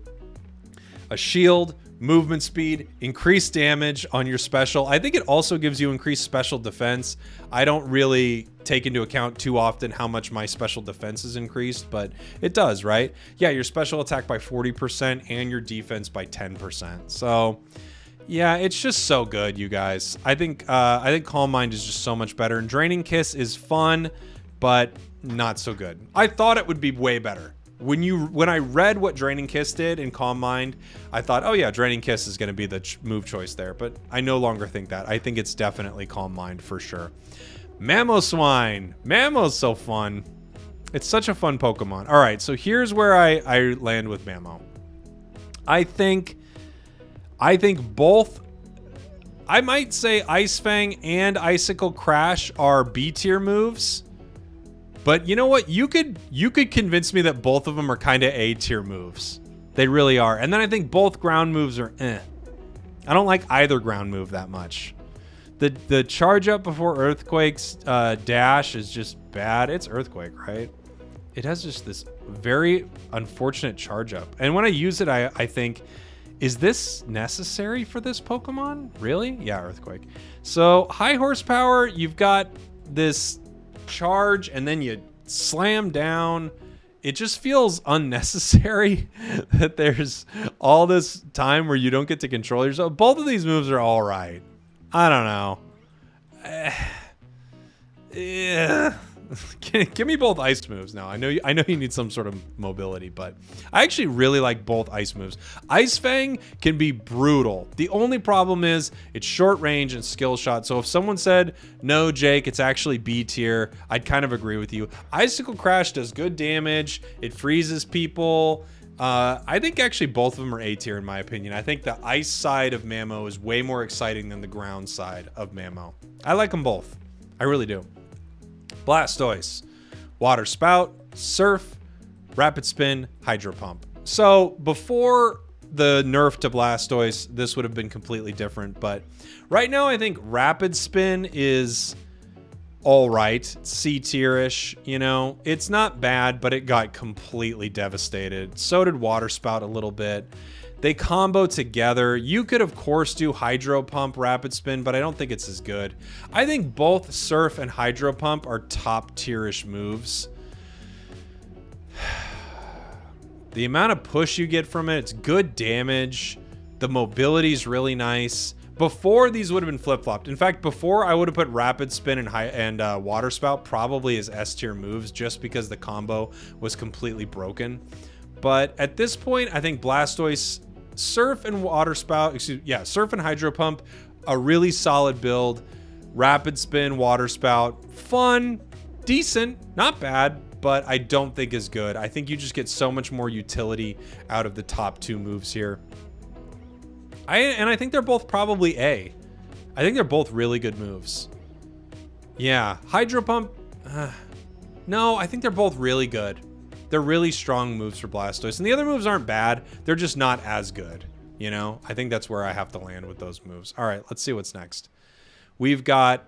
a shield, movement speed, increased damage on your special. I think it also gives you increased special defense. I don't really take into account too often how much my special defense is increased, but it does, right? Yeah, your special attack by 40% and your defense by 10%. So yeah, it's just so good, you guys. I think Calm Mind is just so much better, and Draining Kiss is fun, but not so good. I thought it would be way better. When I read what Draining Kiss did in Calm Mind, I thought, oh yeah, Draining Kiss is going to be the move choice there, but I no longer think that. I think it's definitely Calm Mind for sure. Mamoswine. Mamo's so fun. It's such a fun Pokemon. All right, so here's where I land with Mamo. I think both, I might say Ice Fang and Icicle Crash are B tier moves. But you know what? You could convince me that both of them are kind of A tier moves. They really are. And then I think both ground moves are eh. I don't like either ground move that much. The charge up before Earthquake's dash is just bad. It's Earthquake, right? It has just this very unfortunate charge up. And when I use it, I think, is this necessary for this Pokemon? Really? Yeah, Earthquake. So high horsepower, you've got this charge and then you slam down. It just feels unnecessary that there's all this time where you don't get to control yourself. Both of these moves are all right. I don't know. Yeah. Give me both ice moves now. I know you need some sort of mobility, but I actually really like both ice moves. Ice Fang can be brutal. The only problem is it's short range and skill shot. So if someone said, no, Jake, it's actually B tier, I'd kind of agree with you. Icicle Crash does good damage. It freezes people. I think actually both of them are A tier in my opinion. I think the ice side of Mamo is way more exciting than the ground side of Mamo. I like them both. I really do. Blastoise, Water Spout, Surf, Rapid Spin, Hydro Pump. So before the nerf to Blastoise, this would have been completely different. But right now, I think Rapid Spin is all right. C tier-ish, you know. It's not bad, but it got completely devastated. So did Water Spout a little bit. They combo together. You could, of course, do Hydro Pump, Rapid Spin, but I don't think it's as good. I think both Surf and Hydro Pump are top tier-ish moves. The amount of push you get from it, it's good damage. The mobility is really nice. Before, these would have been flip-flopped. In fact, before, I would have put Rapid Spin and Water Spout probably as S tier moves just because the combo was completely broken. But at this point, I think Blastoise, Surf and Water Spout, Surf and Hydro Pump, a really solid build. Rapid Spin, Water Spout, fun, decent, not bad, but I don't think is good. I think you just get so much more utility out of the top two moves here. I think they're both probably A. I think they're both really good moves. Yeah, Hydro Pump, no, I think they're both really good. They're really strong moves for Blastoise. And the other moves aren't bad. They're just not as good. You know, I think that's where I have to land with those moves. All right, let's see what's next. We've got,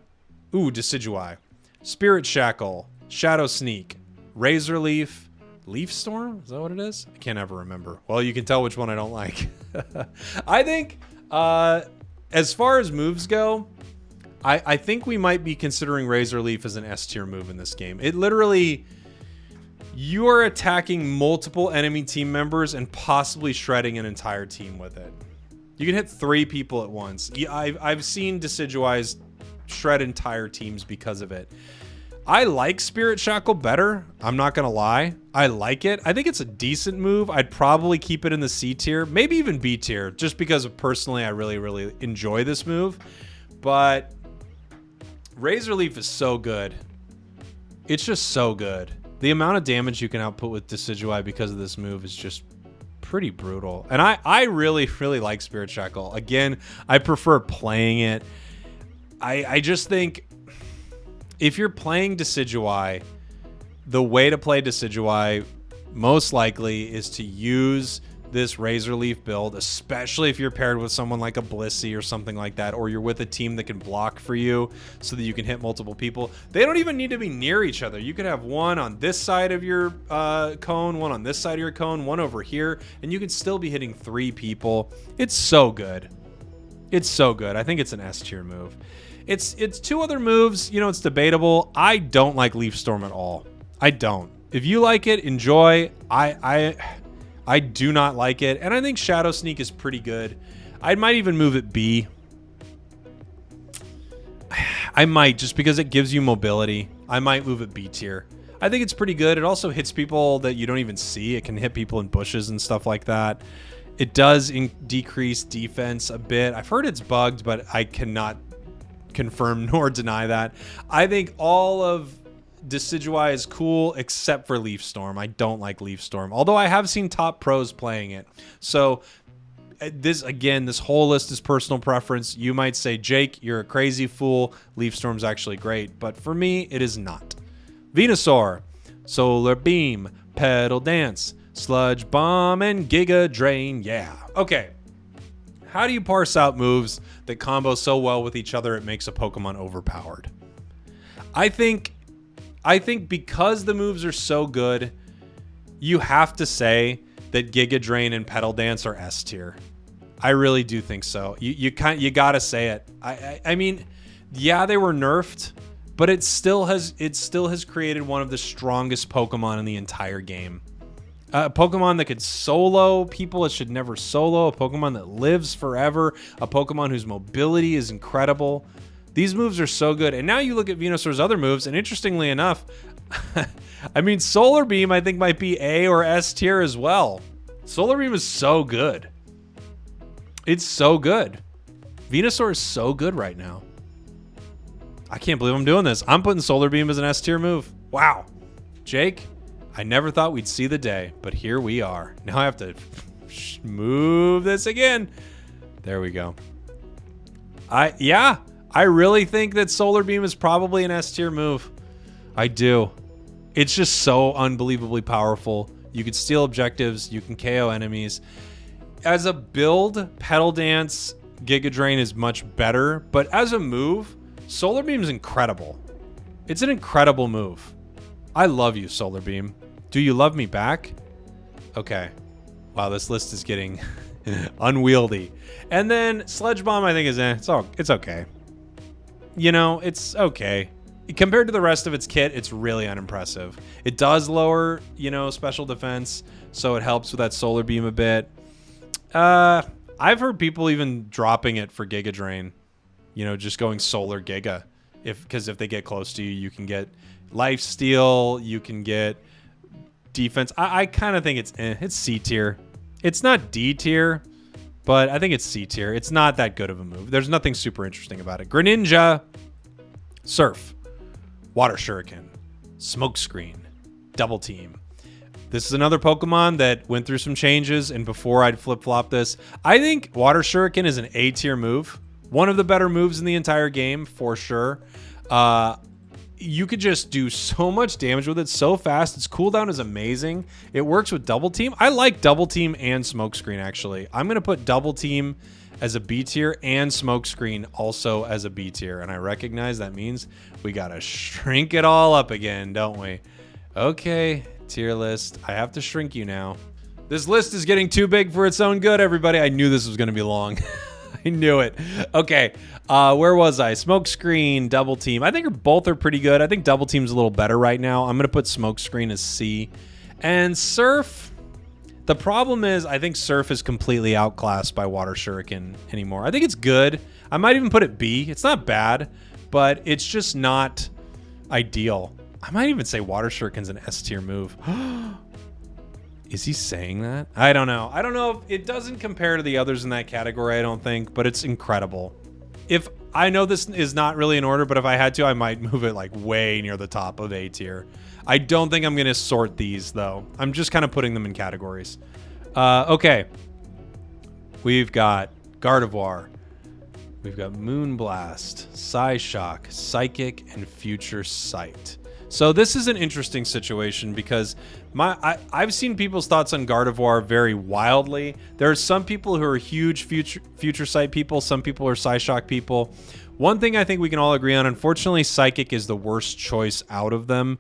Decidueye, Spirit Shackle, Shadow Sneak, Razor Leaf, Leaf Storm? Is that what it is? I can't ever remember. Well, you can tell which one I don't like. I think, as far as moves go, I think we might be considering Razor Leaf as an S tier move in this game. It literally... You are attacking multiple enemy team members and possibly shredding an entire team with it. You can hit 3 people at once. I've seen Decidueyes shred entire teams because of it. I like Spirit Shackle better. I'm not going to lie. I like it. I think it's a decent move. I'd probably keep it in the C tier, maybe even B tier, just because personally I really, really enjoy this move. But Razor Leaf is so good. It's just so good. The amount of damage you can output with Decidueye because of this move is just pretty brutal. And I really, really like Spirit Shackle. Again, I prefer playing it. I just think if you're playing Decidueye, the way to play Decidueye most likely is to use this Razor Leaf build, especially if you're paired with someone like a Blissey or something like that, or you're with a team that can block for you so that you can hit multiple people. They don't even need to be near each other. You could have one on this side of your cone, one on this side of your cone, one over here, and you can still be hitting 3 people. It's so good. It's so good. I think it's an S tier move. It's 2 other moves. You know, it's debatable. I don't like Leaf Storm at all. I don't. If you like it, enjoy. I do not like it, and I think Shadow Sneak is pretty good. I might even move it B. I might, just because it gives you mobility. I might move it B tier. I think it's pretty good. It also hits people that you don't even see. It can hit people in bushes and stuff like that. It does decrease defense a bit. I've heard it's bugged, but I cannot confirm nor deny that. I think all of Decidueye is cool except for Leaf Storm. I don't like Leaf Storm, although I have seen top pros playing it. So this whole list is personal preference. You might say, Jake, you're a crazy fool. Leaf Storm's actually great, but for me, it is not. Venusaur, Solar Beam, Petal Dance, Sludge Bomb, and Giga Drain. Yeah. Okay. How do you parse out moves that combo so well with each other it makes a Pokemon overpowered? I think because the moves are so good, you have to say that Giga Drain and Petal Dance are S tier. I really do think so. You gotta say it. I mean, yeah, they were nerfed, but it still has created one of the strongest Pokemon in the entire game. A Pokemon that could solo people it should never solo. A Pokemon that lives forever. A Pokemon whose mobility is incredible. These moves are so good. And now you look at Venusaur's other moves, and interestingly enough, I mean, Solar Beam I think might be A or S tier as well. Solar Beam is so good. It's so good. Venusaur is so good right now. I can't believe I'm doing this. I'm putting Solar Beam as an S tier move. Wow. Jake, I never thought we'd see the day, but here we are. Now I have to move this again. There we go. I really think that Solar Beam is probably an S tier move. I do. It's just so unbelievably powerful. You can steal objectives. You can KO enemies. As a build, Petal Dance, Giga Drain is much better. But as a move, Solar Beam is incredible. It's an incredible move. I love you, Solar Beam. Do you love me back? Okay. Wow, this list is getting unwieldy. And then Sludge Bomb, I think, is it's okay. You know, it's okay. Compared to the rest of its kit, it's really unimpressive. It does lower, you know, special defense, so it helps with that Solar Beam a bit. I've heard people even dropping it for Giga Drain. You know, just going Solar Giga. Because if they get close to you, you can get life steal, you can get defense. I kind of think it's C tier. It's not D tier, but I think it's C tier. It's not that good of a move. There's nothing super interesting about it. Greninja, Surf, Water Shuriken, Smoke Screen, Double Team. This is another Pokemon that went through some changes, and before I'd flip-flop this, I think Water Shuriken is an A tier move. One of the better moves in the entire game, for sure. You could just do so much damage with it so fast. Its cooldown is amazing. It works with Double Team. I like Double Team and Smoke Screen, actually. I'm going to put Double Team as a B tier and Smoke Screen also as a B tier. And I recognize that means we got to shrink it all up again, don't we? Okay, tier list. I have to shrink you now. This list is getting too big for its own good, everybody. I knew this was going to be long. I knew it. Okay, where was I? Smoke Screen, Double Team. I think both are pretty good. I think Double Team's a little better right now. I'm going to put Smoke Screen as C. And Surf, the problem is I think Surf is completely outclassed by Water Shuriken anymore. I think it's good. I might even put it B. It's not bad, but it's just not ideal. I might even say Water Shuriken's an S tier move. Is he saying that? I don't know. I don't know if it doesn't compare to the others in that category, I don't think, but it's incredible. If I know this is not really in order, but if I had to, I might move it like way near the top of A tier. I don't think I'm going to sort these though. I'm just kind of putting them in categories. Okay. We've got Gardevoir. We've got Moonblast, Psyshock, Psychic, and Future Sight. So this is an interesting situation because I've seen people's thoughts on Gardevoir vary wildly. There are some people who are huge future sight people. Some people are Psyshock people. One thing I think we can all agree on, unfortunately, Psychic is the worst choice out of them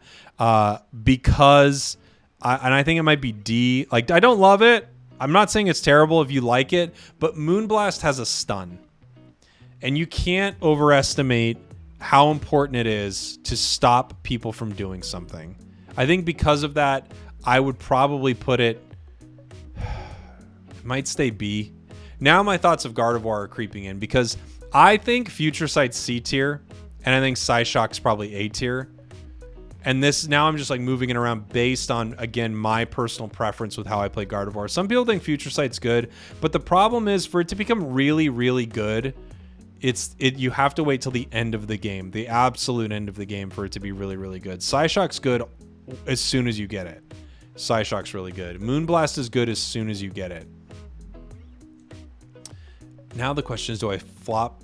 because, and I think it might be D. Like, I don't love it. I'm not saying it's terrible if you like it, but Moonblast has a stun. And you can't overestimate how important it is to stop people from doing something. I think because of that, I would probably put it, might stay B. Now my thoughts of Gardevoir are creeping in because I think Future Sight's C tier, and I think Psyshock's probably A tier. And this, now I'm just like moving it around based on, again, my personal preference with how I play Gardevoir. Some people think Future Sight's good, but the problem is for it to become really, really good, you have to wait till the end of the game, the absolute end of the game for it to be really, really good. Psyshock's good as soon as you get it. Psyshock's really good. Moonblast is good as soon as you get it. Now the question is, do I flip-flop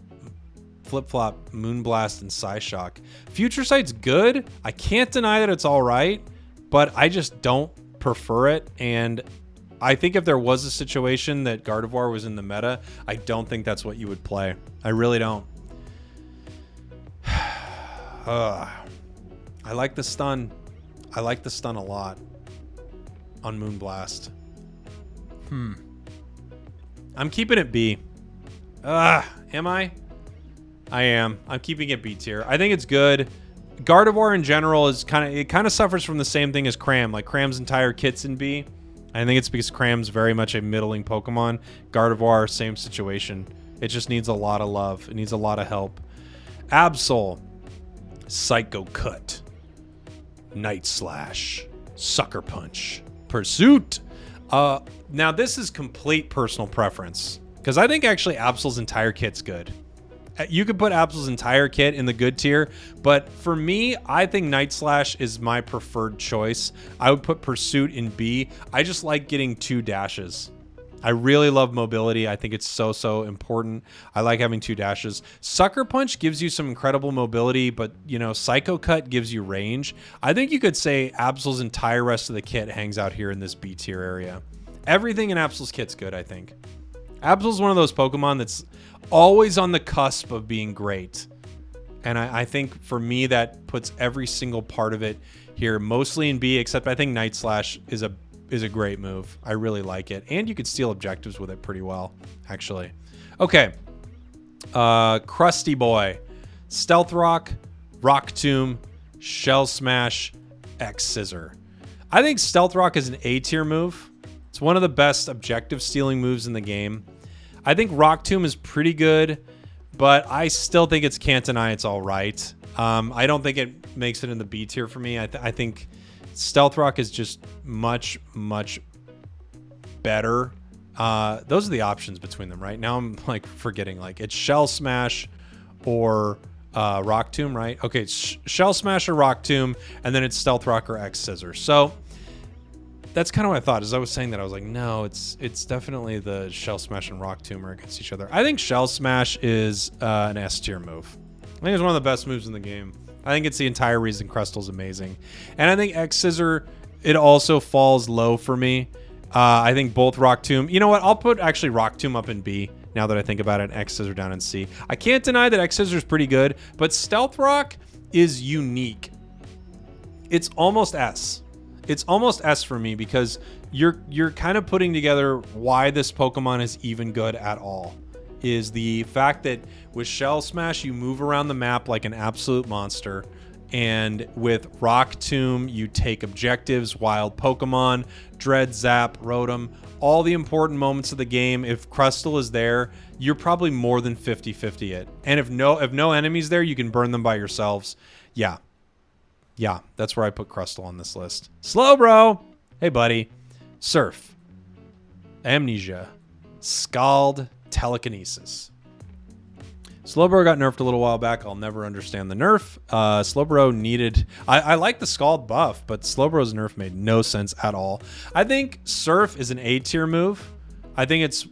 Moonblast and Psyshock? Future Sight's good. I can't deny that it's all right, but I just don't prefer it. And I think if there was a situation that Gardevoir was in the meta, I don't think that's what you would play. I really don't. I like the stun. I like the stun a lot on Moonblast. I'm keeping it B. Am I? I am. I'm keeping it B tier. I think it's good. Gardevoir in general is kind of suffers from the same thing as Cram. Like Cram's entire kit's in B. I think it's because Cram's very much a middling Pokemon. Gardevoir, same situation. It just needs a lot of love. It needs a lot of help. Absol, Psycho Cut, Night Slash, Sucker Punch, Pursuit. Now this is complete personal preference because I think actually Absol's entire kit's good. You could put Absol's entire kit in the good tier, but for me, I think Night Slash is my preferred choice. I would put Pursuit in B. I just like getting 2 dashes. I really love mobility. I think it's so important. I like having 2 dashes. Sucker Punch gives you some incredible mobility, but you know, Psycho Cut gives you range. I think you could say Absol's entire rest of the kit hangs out here in this B tier area. Everything in Absol's kit's good, I think. Absol's one of those Pokemon that's always on the cusp of being great. And I think for me, that puts every single part of it here mostly in B, except I think Night Slash is a great move. I really like it. And you could steal objectives with it pretty well, actually. Okay. Krusty Boy. Stealth Rock, Rock Tomb, Shell Smash, X Scissor. I think Stealth Rock is an A tier move. It's one of the best objective stealing moves in the game. I think Rock Tomb is pretty good, but I still think it's can't deny it's all right. I don't think it makes it in the B tier for me. I think Stealth Rock is just much better. Those are the options between them, right? Now I'm like forgetting, like it's Shell Smash or Rock Tomb, right? Okay, it's Shell Smash or Rock Tomb, and then it's Stealth Rock or X Scissor. So that's kind of what I thought. As I was saying that, I was like, no, it's definitely the Shell Smash and Rock Tomb are against each other. I think Shell Smash is an S tier move. I think it's one of the best moves in the game. I think it's the entire reason Crystal's amazing. And I think X Scissor, it also falls low for me. I think both Rock Tomb. You know what? I'll put actually Rock Tomb up in B now that I think about it, and X Scissor down in C. I can't deny that X Scissor is pretty good, but Stealth Rock is unique. It's almost S. It's almost S for me because you're kind of putting together why this Pokemon is even good at all. Is the fact that with Shell Smash, you move around the map like an absolute monster. And with Rock Tomb, you take objectives, wild Pokemon, Dread, Zap, Rotom, all the important moments of the game. If Crustle is there, you're probably more than 50-50 it. And if no enemies there, you can burn them by yourselves. Yeah, that's where I put Crustle on this list. Slowbro! Hey, buddy. Surf. Amnesia. Scald. Telekinesis. Slowbro got nerfed a little while back. I'll never understand the nerf. Slowbro needed... I like the Scald buff, but Slowbro's nerf made no sense at all. I think Surf is an A tier move. I think it's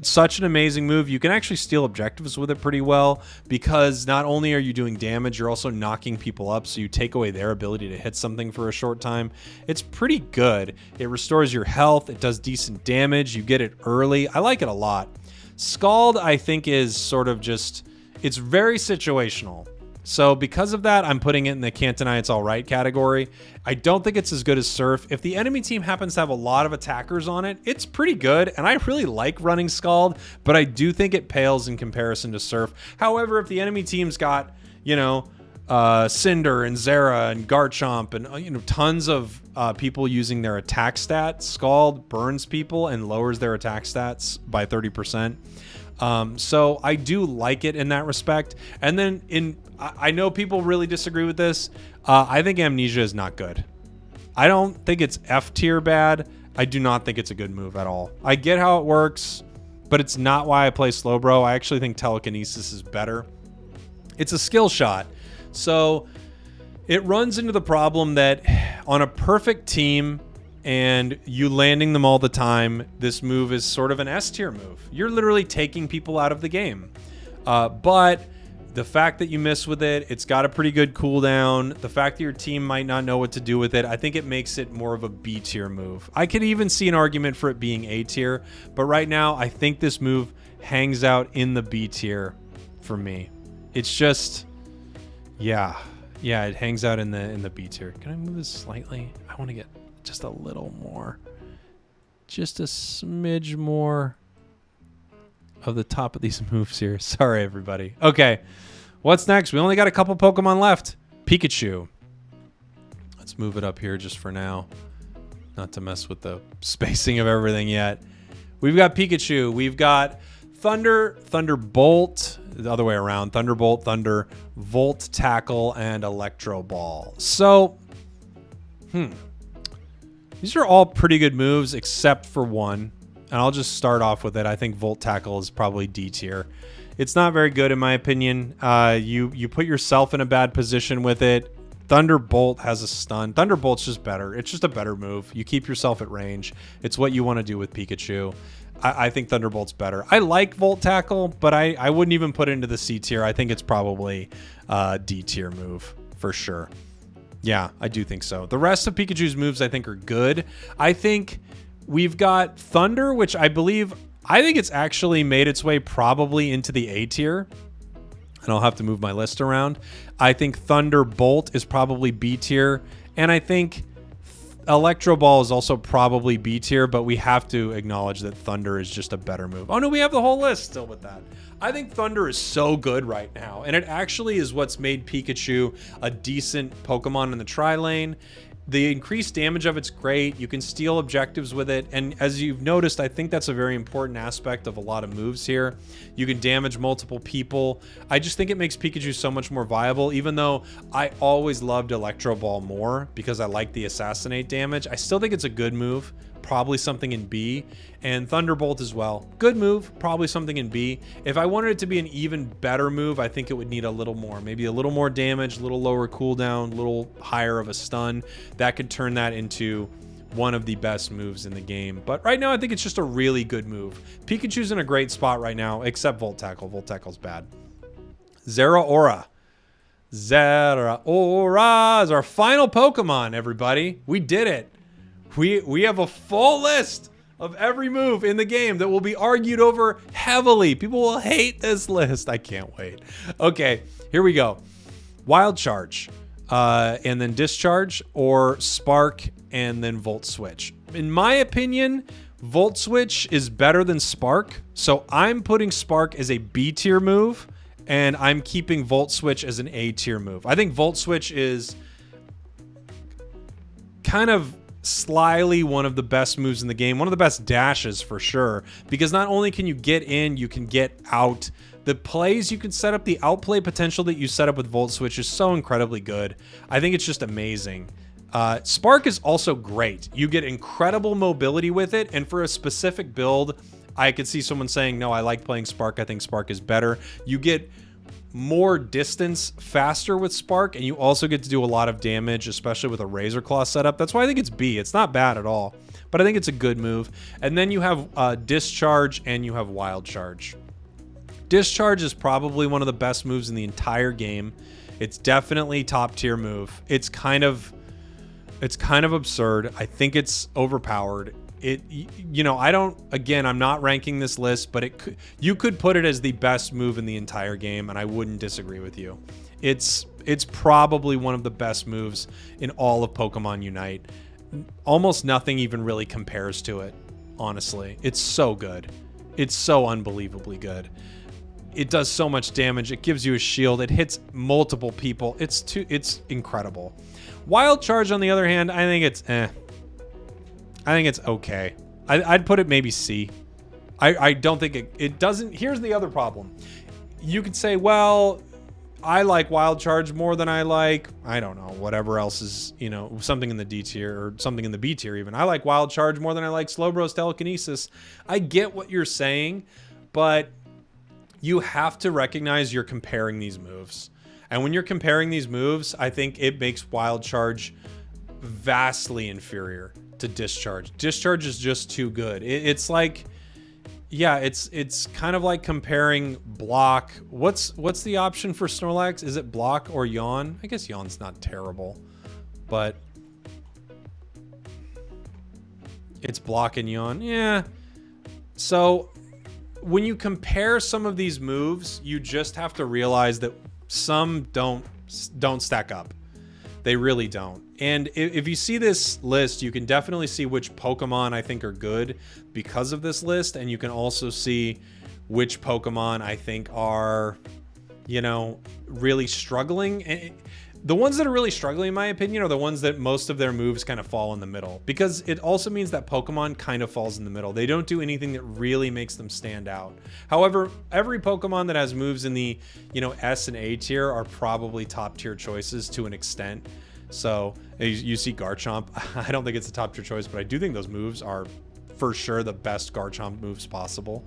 such an amazing move. You can actually steal objectives with it pretty well because not only are you doing damage, you're also knocking people up, so you take away their ability to hit something for a short time. It's pretty good. It restores your health. It does decent damage. You get it early. I like it a lot. Scald, I think, is sort of just, it's very situational. So because of that, I'm putting it in the can't deny it's all right category. I don't think it's as good as Surf. If the enemy team happens to have a lot of attackers on it, it's pretty good, and I really like running Scald, but I do think it pales in comparison to Surf. However, if the enemy team's got, you know, Cinder and Zera and Garchomp and, you know, tons of people using their attack stat, Scald burns people and lowers their attack stats by 30%. So I do like it in that respect. And then I know people really disagree with this. I think Amnesia is not good. I don't think it's F tier bad. I do not think it's a good move at all. I get how it works, but it's not why I play Slowbro. I actually think Telekinesis is better. It's a skill shot. So it runs into the problem that on a perfect team and you landing them all the time, this move is sort of an S tier move. You're literally taking people out of the game. But the fact that you miss with it, it's got a pretty good cooldown. The fact that your team might not know what to do with it, I think it makes it more of a B tier move. I could even see an argument for it being A tier, but right now I think this move hangs out in the B tier for me. It's just, yeah, it hangs out in the B tier. Can I move this slightly? I want to get just a little more, just a smidge more of the top of these moves here. Sorry, everybody. Okay, what's next? We only got a couple Pokemon left. Pikachu. Let's move it up here just for now, not to mess with the spacing of everything yet. We've got Pikachu. We've got Thunder, Thunderbolt, the other way around, Thunderbolt, Thunder, Volt, Tackle, and Electro Ball. So, these are all pretty good moves except for one. And I'll just start off with it. I think Volt Tackle is probably D tier. It's not very good in my opinion. You put yourself in a bad position with it. Thunderbolt has a stun. Thunderbolt's just better. It's just a better move. You keep yourself at range. It's what you want to do with Pikachu. I think Thunderbolt's better. I like Volt Tackle, but I wouldn't even put it into the C tier. I think it's probably a D tier move for sure. Yeah, I do think so. The rest of Pikachu's moves I think are good. I think we've got Thunder, which I think it's actually made its way probably into the A tier. And I'll have to move my list around. I think Thunderbolt is probably B tier. And I think Electro Ball is also probably B tier, but we have to acknowledge that Thunder is just a better move. Oh no, we have the whole list still with that. I think Thunder is so good right now. And it actually is what's made Pikachu a decent Pokemon in the tri-lane. The increased damage of it's great. You can steal objectives with it. And as you've noticed, I think that's a very important aspect of a lot of moves here. You can damage multiple people. I just think it makes Pikachu so much more viable, even though I always loved Electro Ball more because I like the assassinate damage. I still think it's a good move. Probably something in B, and Thunderbolt as well. Good move, probably something in B. If I wanted it to be an even better move, I think it would need a little more. Maybe a little more damage, a little lower cooldown, a little higher of a stun. That could turn that into one of the best moves in the game. But right now, I think it's just a really good move. Pikachu's in a great spot right now, except Volt Tackle. Volt Tackle's bad. Zeraora. Zeraora is our final Pokemon, everybody. We did it. We have a full list of every move in the game that will be argued over heavily. People will hate this list. I can't wait. Okay, here we go. Wild Charge, and then Discharge, or Spark, and then Volt Switch. In my opinion, Volt Switch is better than Spark, so I'm putting Spark as a B tier move, and I'm keeping Volt Switch as an A tier move. I think Volt Switch is kind of slyly one of the best moves in the game, one of the best dashes for sure, because not only can you get in, you can get out. The plays you can set up, the outplay potential that you set up with Volt Switch is so incredibly good. I think it's just amazing. Spark is also great. You get incredible mobility with it, and for a specific build, I could see someone saying, no, I like playing Spark. I think Spark is better. You get more distance faster with Spark, and you also get to do a lot of damage, especially with a Razor Claw setup. That's why I think it's B. It's not bad at all. but I think it's a good move. And then you have Discharge and you have Wild Charge. Discharge is probably one of the best moves in the entire game. It's definitely top tier move. It's kind of absurd. I think it's overpowered. I'm not ranking this list, but you could put it as the best move in the entire game, and I wouldn't disagree with you. It's probably one of the best moves in all of Pokemon Unite. Almost nothing even really compares to it, honestly. It's so good. It's so unbelievably good. It does so much damage. It gives you a shield. It hits multiple people. It's incredible. Wild Charge, on the other hand, I think it's I think it's okay. I'd put it maybe C. I don't think it doesn't. Here's the other problem. You could say, well, I like Wild Charge more than I like, I don't know, whatever else is, something in the D tier or something in the B tier even. I like Wild Charge more than I like Slowbro's Telekinesis. I get what you're saying, but you have to recognize you're comparing these moves. And when you're comparing these moves, I think it makes Wild Charge vastly inferior to Discharge. Discharge is just too good. It's like, yeah, it's kind of like comparing block. What's the option for Snorlax? Is it block or yawn? I guess yawn's not terrible, but it's block and yawn. Yeah. So when you compare some of these moves, you just have to realize that some don't stack up. They really don't. And if you see this list, you can definitely see which Pokemon I think are good because of this list. And you can also see which Pokemon I think are, really struggling. And the ones that are really struggling, in my opinion, are the ones that most of their moves kind of fall in the middle. Because it also means that Pokemon kind of falls in the middle. They don't do anything that really makes them stand out. However, every Pokemon that has moves in the, S and A tier are probably top tier choices to an extent. So you see Garchomp. I don't think it's a top tier choice, but I do think those moves are for sure the best Garchomp moves possible.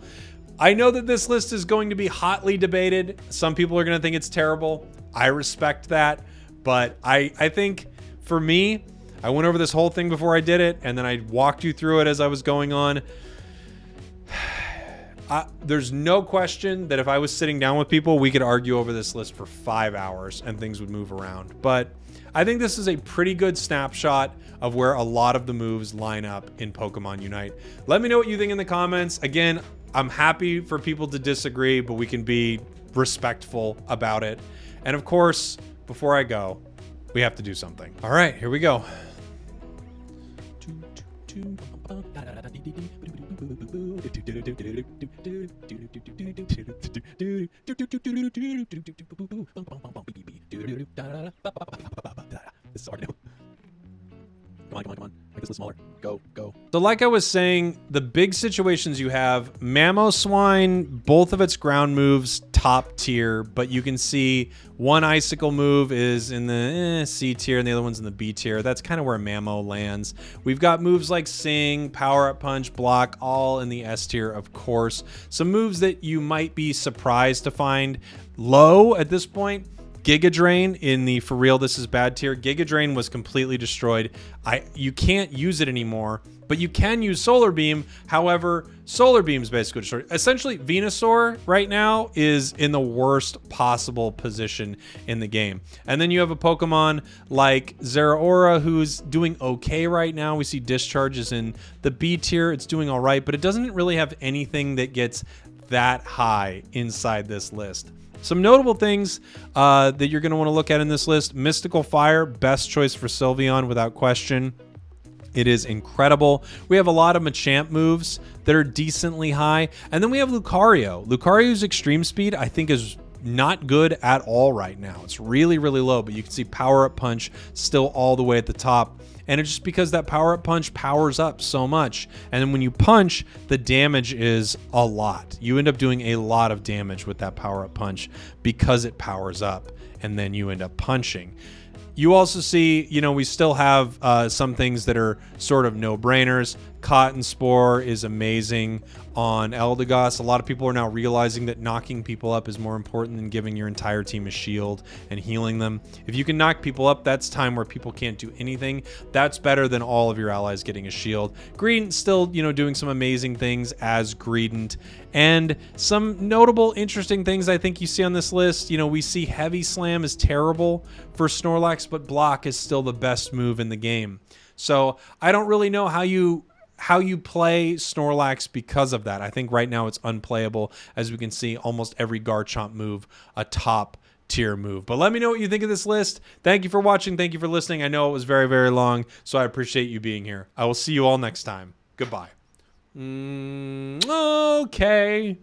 I know that this list is going to be hotly debated. Some people are going to think it's terrible. I respect that. But I think for me, I went over this whole thing before I did it, and then I walked you through it as I was going on. There's no question that if I was sitting down with people, we could argue over this list for 5 hours and things would move around. But I think this is a pretty good snapshot of where a lot of the moves line up in Pokemon Unite. Let me know what you think in the comments. Again, I'm happy for people to disagree, but we can be respectful about it. And of course, before I go, we have to do something. All right, here we go. This is hard to do. Come on. Make this smaller. Go. So like I was saying, the big situations you have, Mamoswine, both of its ground moves, top tier, but you can see one Icicle move is in the C tier and the other one's in the B tier. That's kind of where Mamo lands. We've got moves like Sing, Power Up Punch, Block, all in the S tier, of course. Some moves that you might be surprised to find low at this point. Giga Drain in the For Real This Is Bad tier. Giga Drain was completely destroyed. You can't use it anymore, but you can use Solar Beam. However, Solar Beam's basically destroyed. Essentially, Venusaur right now is in the worst possible position in the game. And then you have a Pokemon like Zeraora who's doing okay right now. We see Discharge is in the B tier. It's doing all right, but it doesn't really have anything that gets that high inside this list. Some notable things that you're going to want to look at in this list. Mystical Fire, best choice for Sylveon without question. It is incredible. We have a lot of Machamp moves that are decently high. And then we have Lucario. Lucario's extreme speed, I think, is not good at all right now. It's really, really low, but you can see Power Up Punch still all the way at the top. And it's just because that Power Up Punch powers up so much. And then when you punch, the damage is a lot. You end up doing a lot of damage with that Power Up Punch because it powers up. And then you end up punching. You also see, you know, we still have some things that are sort of no-brainers. Cotton Spore is amazing on Eldegoss. A lot of people are now realizing that knocking people up is more important than giving your entire team a shield and healing them. If you can knock people up, that's time where people can't do anything. That's better than all of your allies getting a shield. Greedent still, you know, doing some amazing things as Greedent. And some notable, interesting things I think you see on this list. You know, we see Heavy Slam is terrible for Snorlax, but Block is still the best move in the game. So I don't really know how you play Snorlax because of that. I think right now it's unplayable. As we can see, almost every Garchomp move a top tier move. But let me know what you think of this list. Thank you for watching. Thank you for listening. I know it was very, very long, so I appreciate you being here. I will see you all next time. Goodbye. Okay.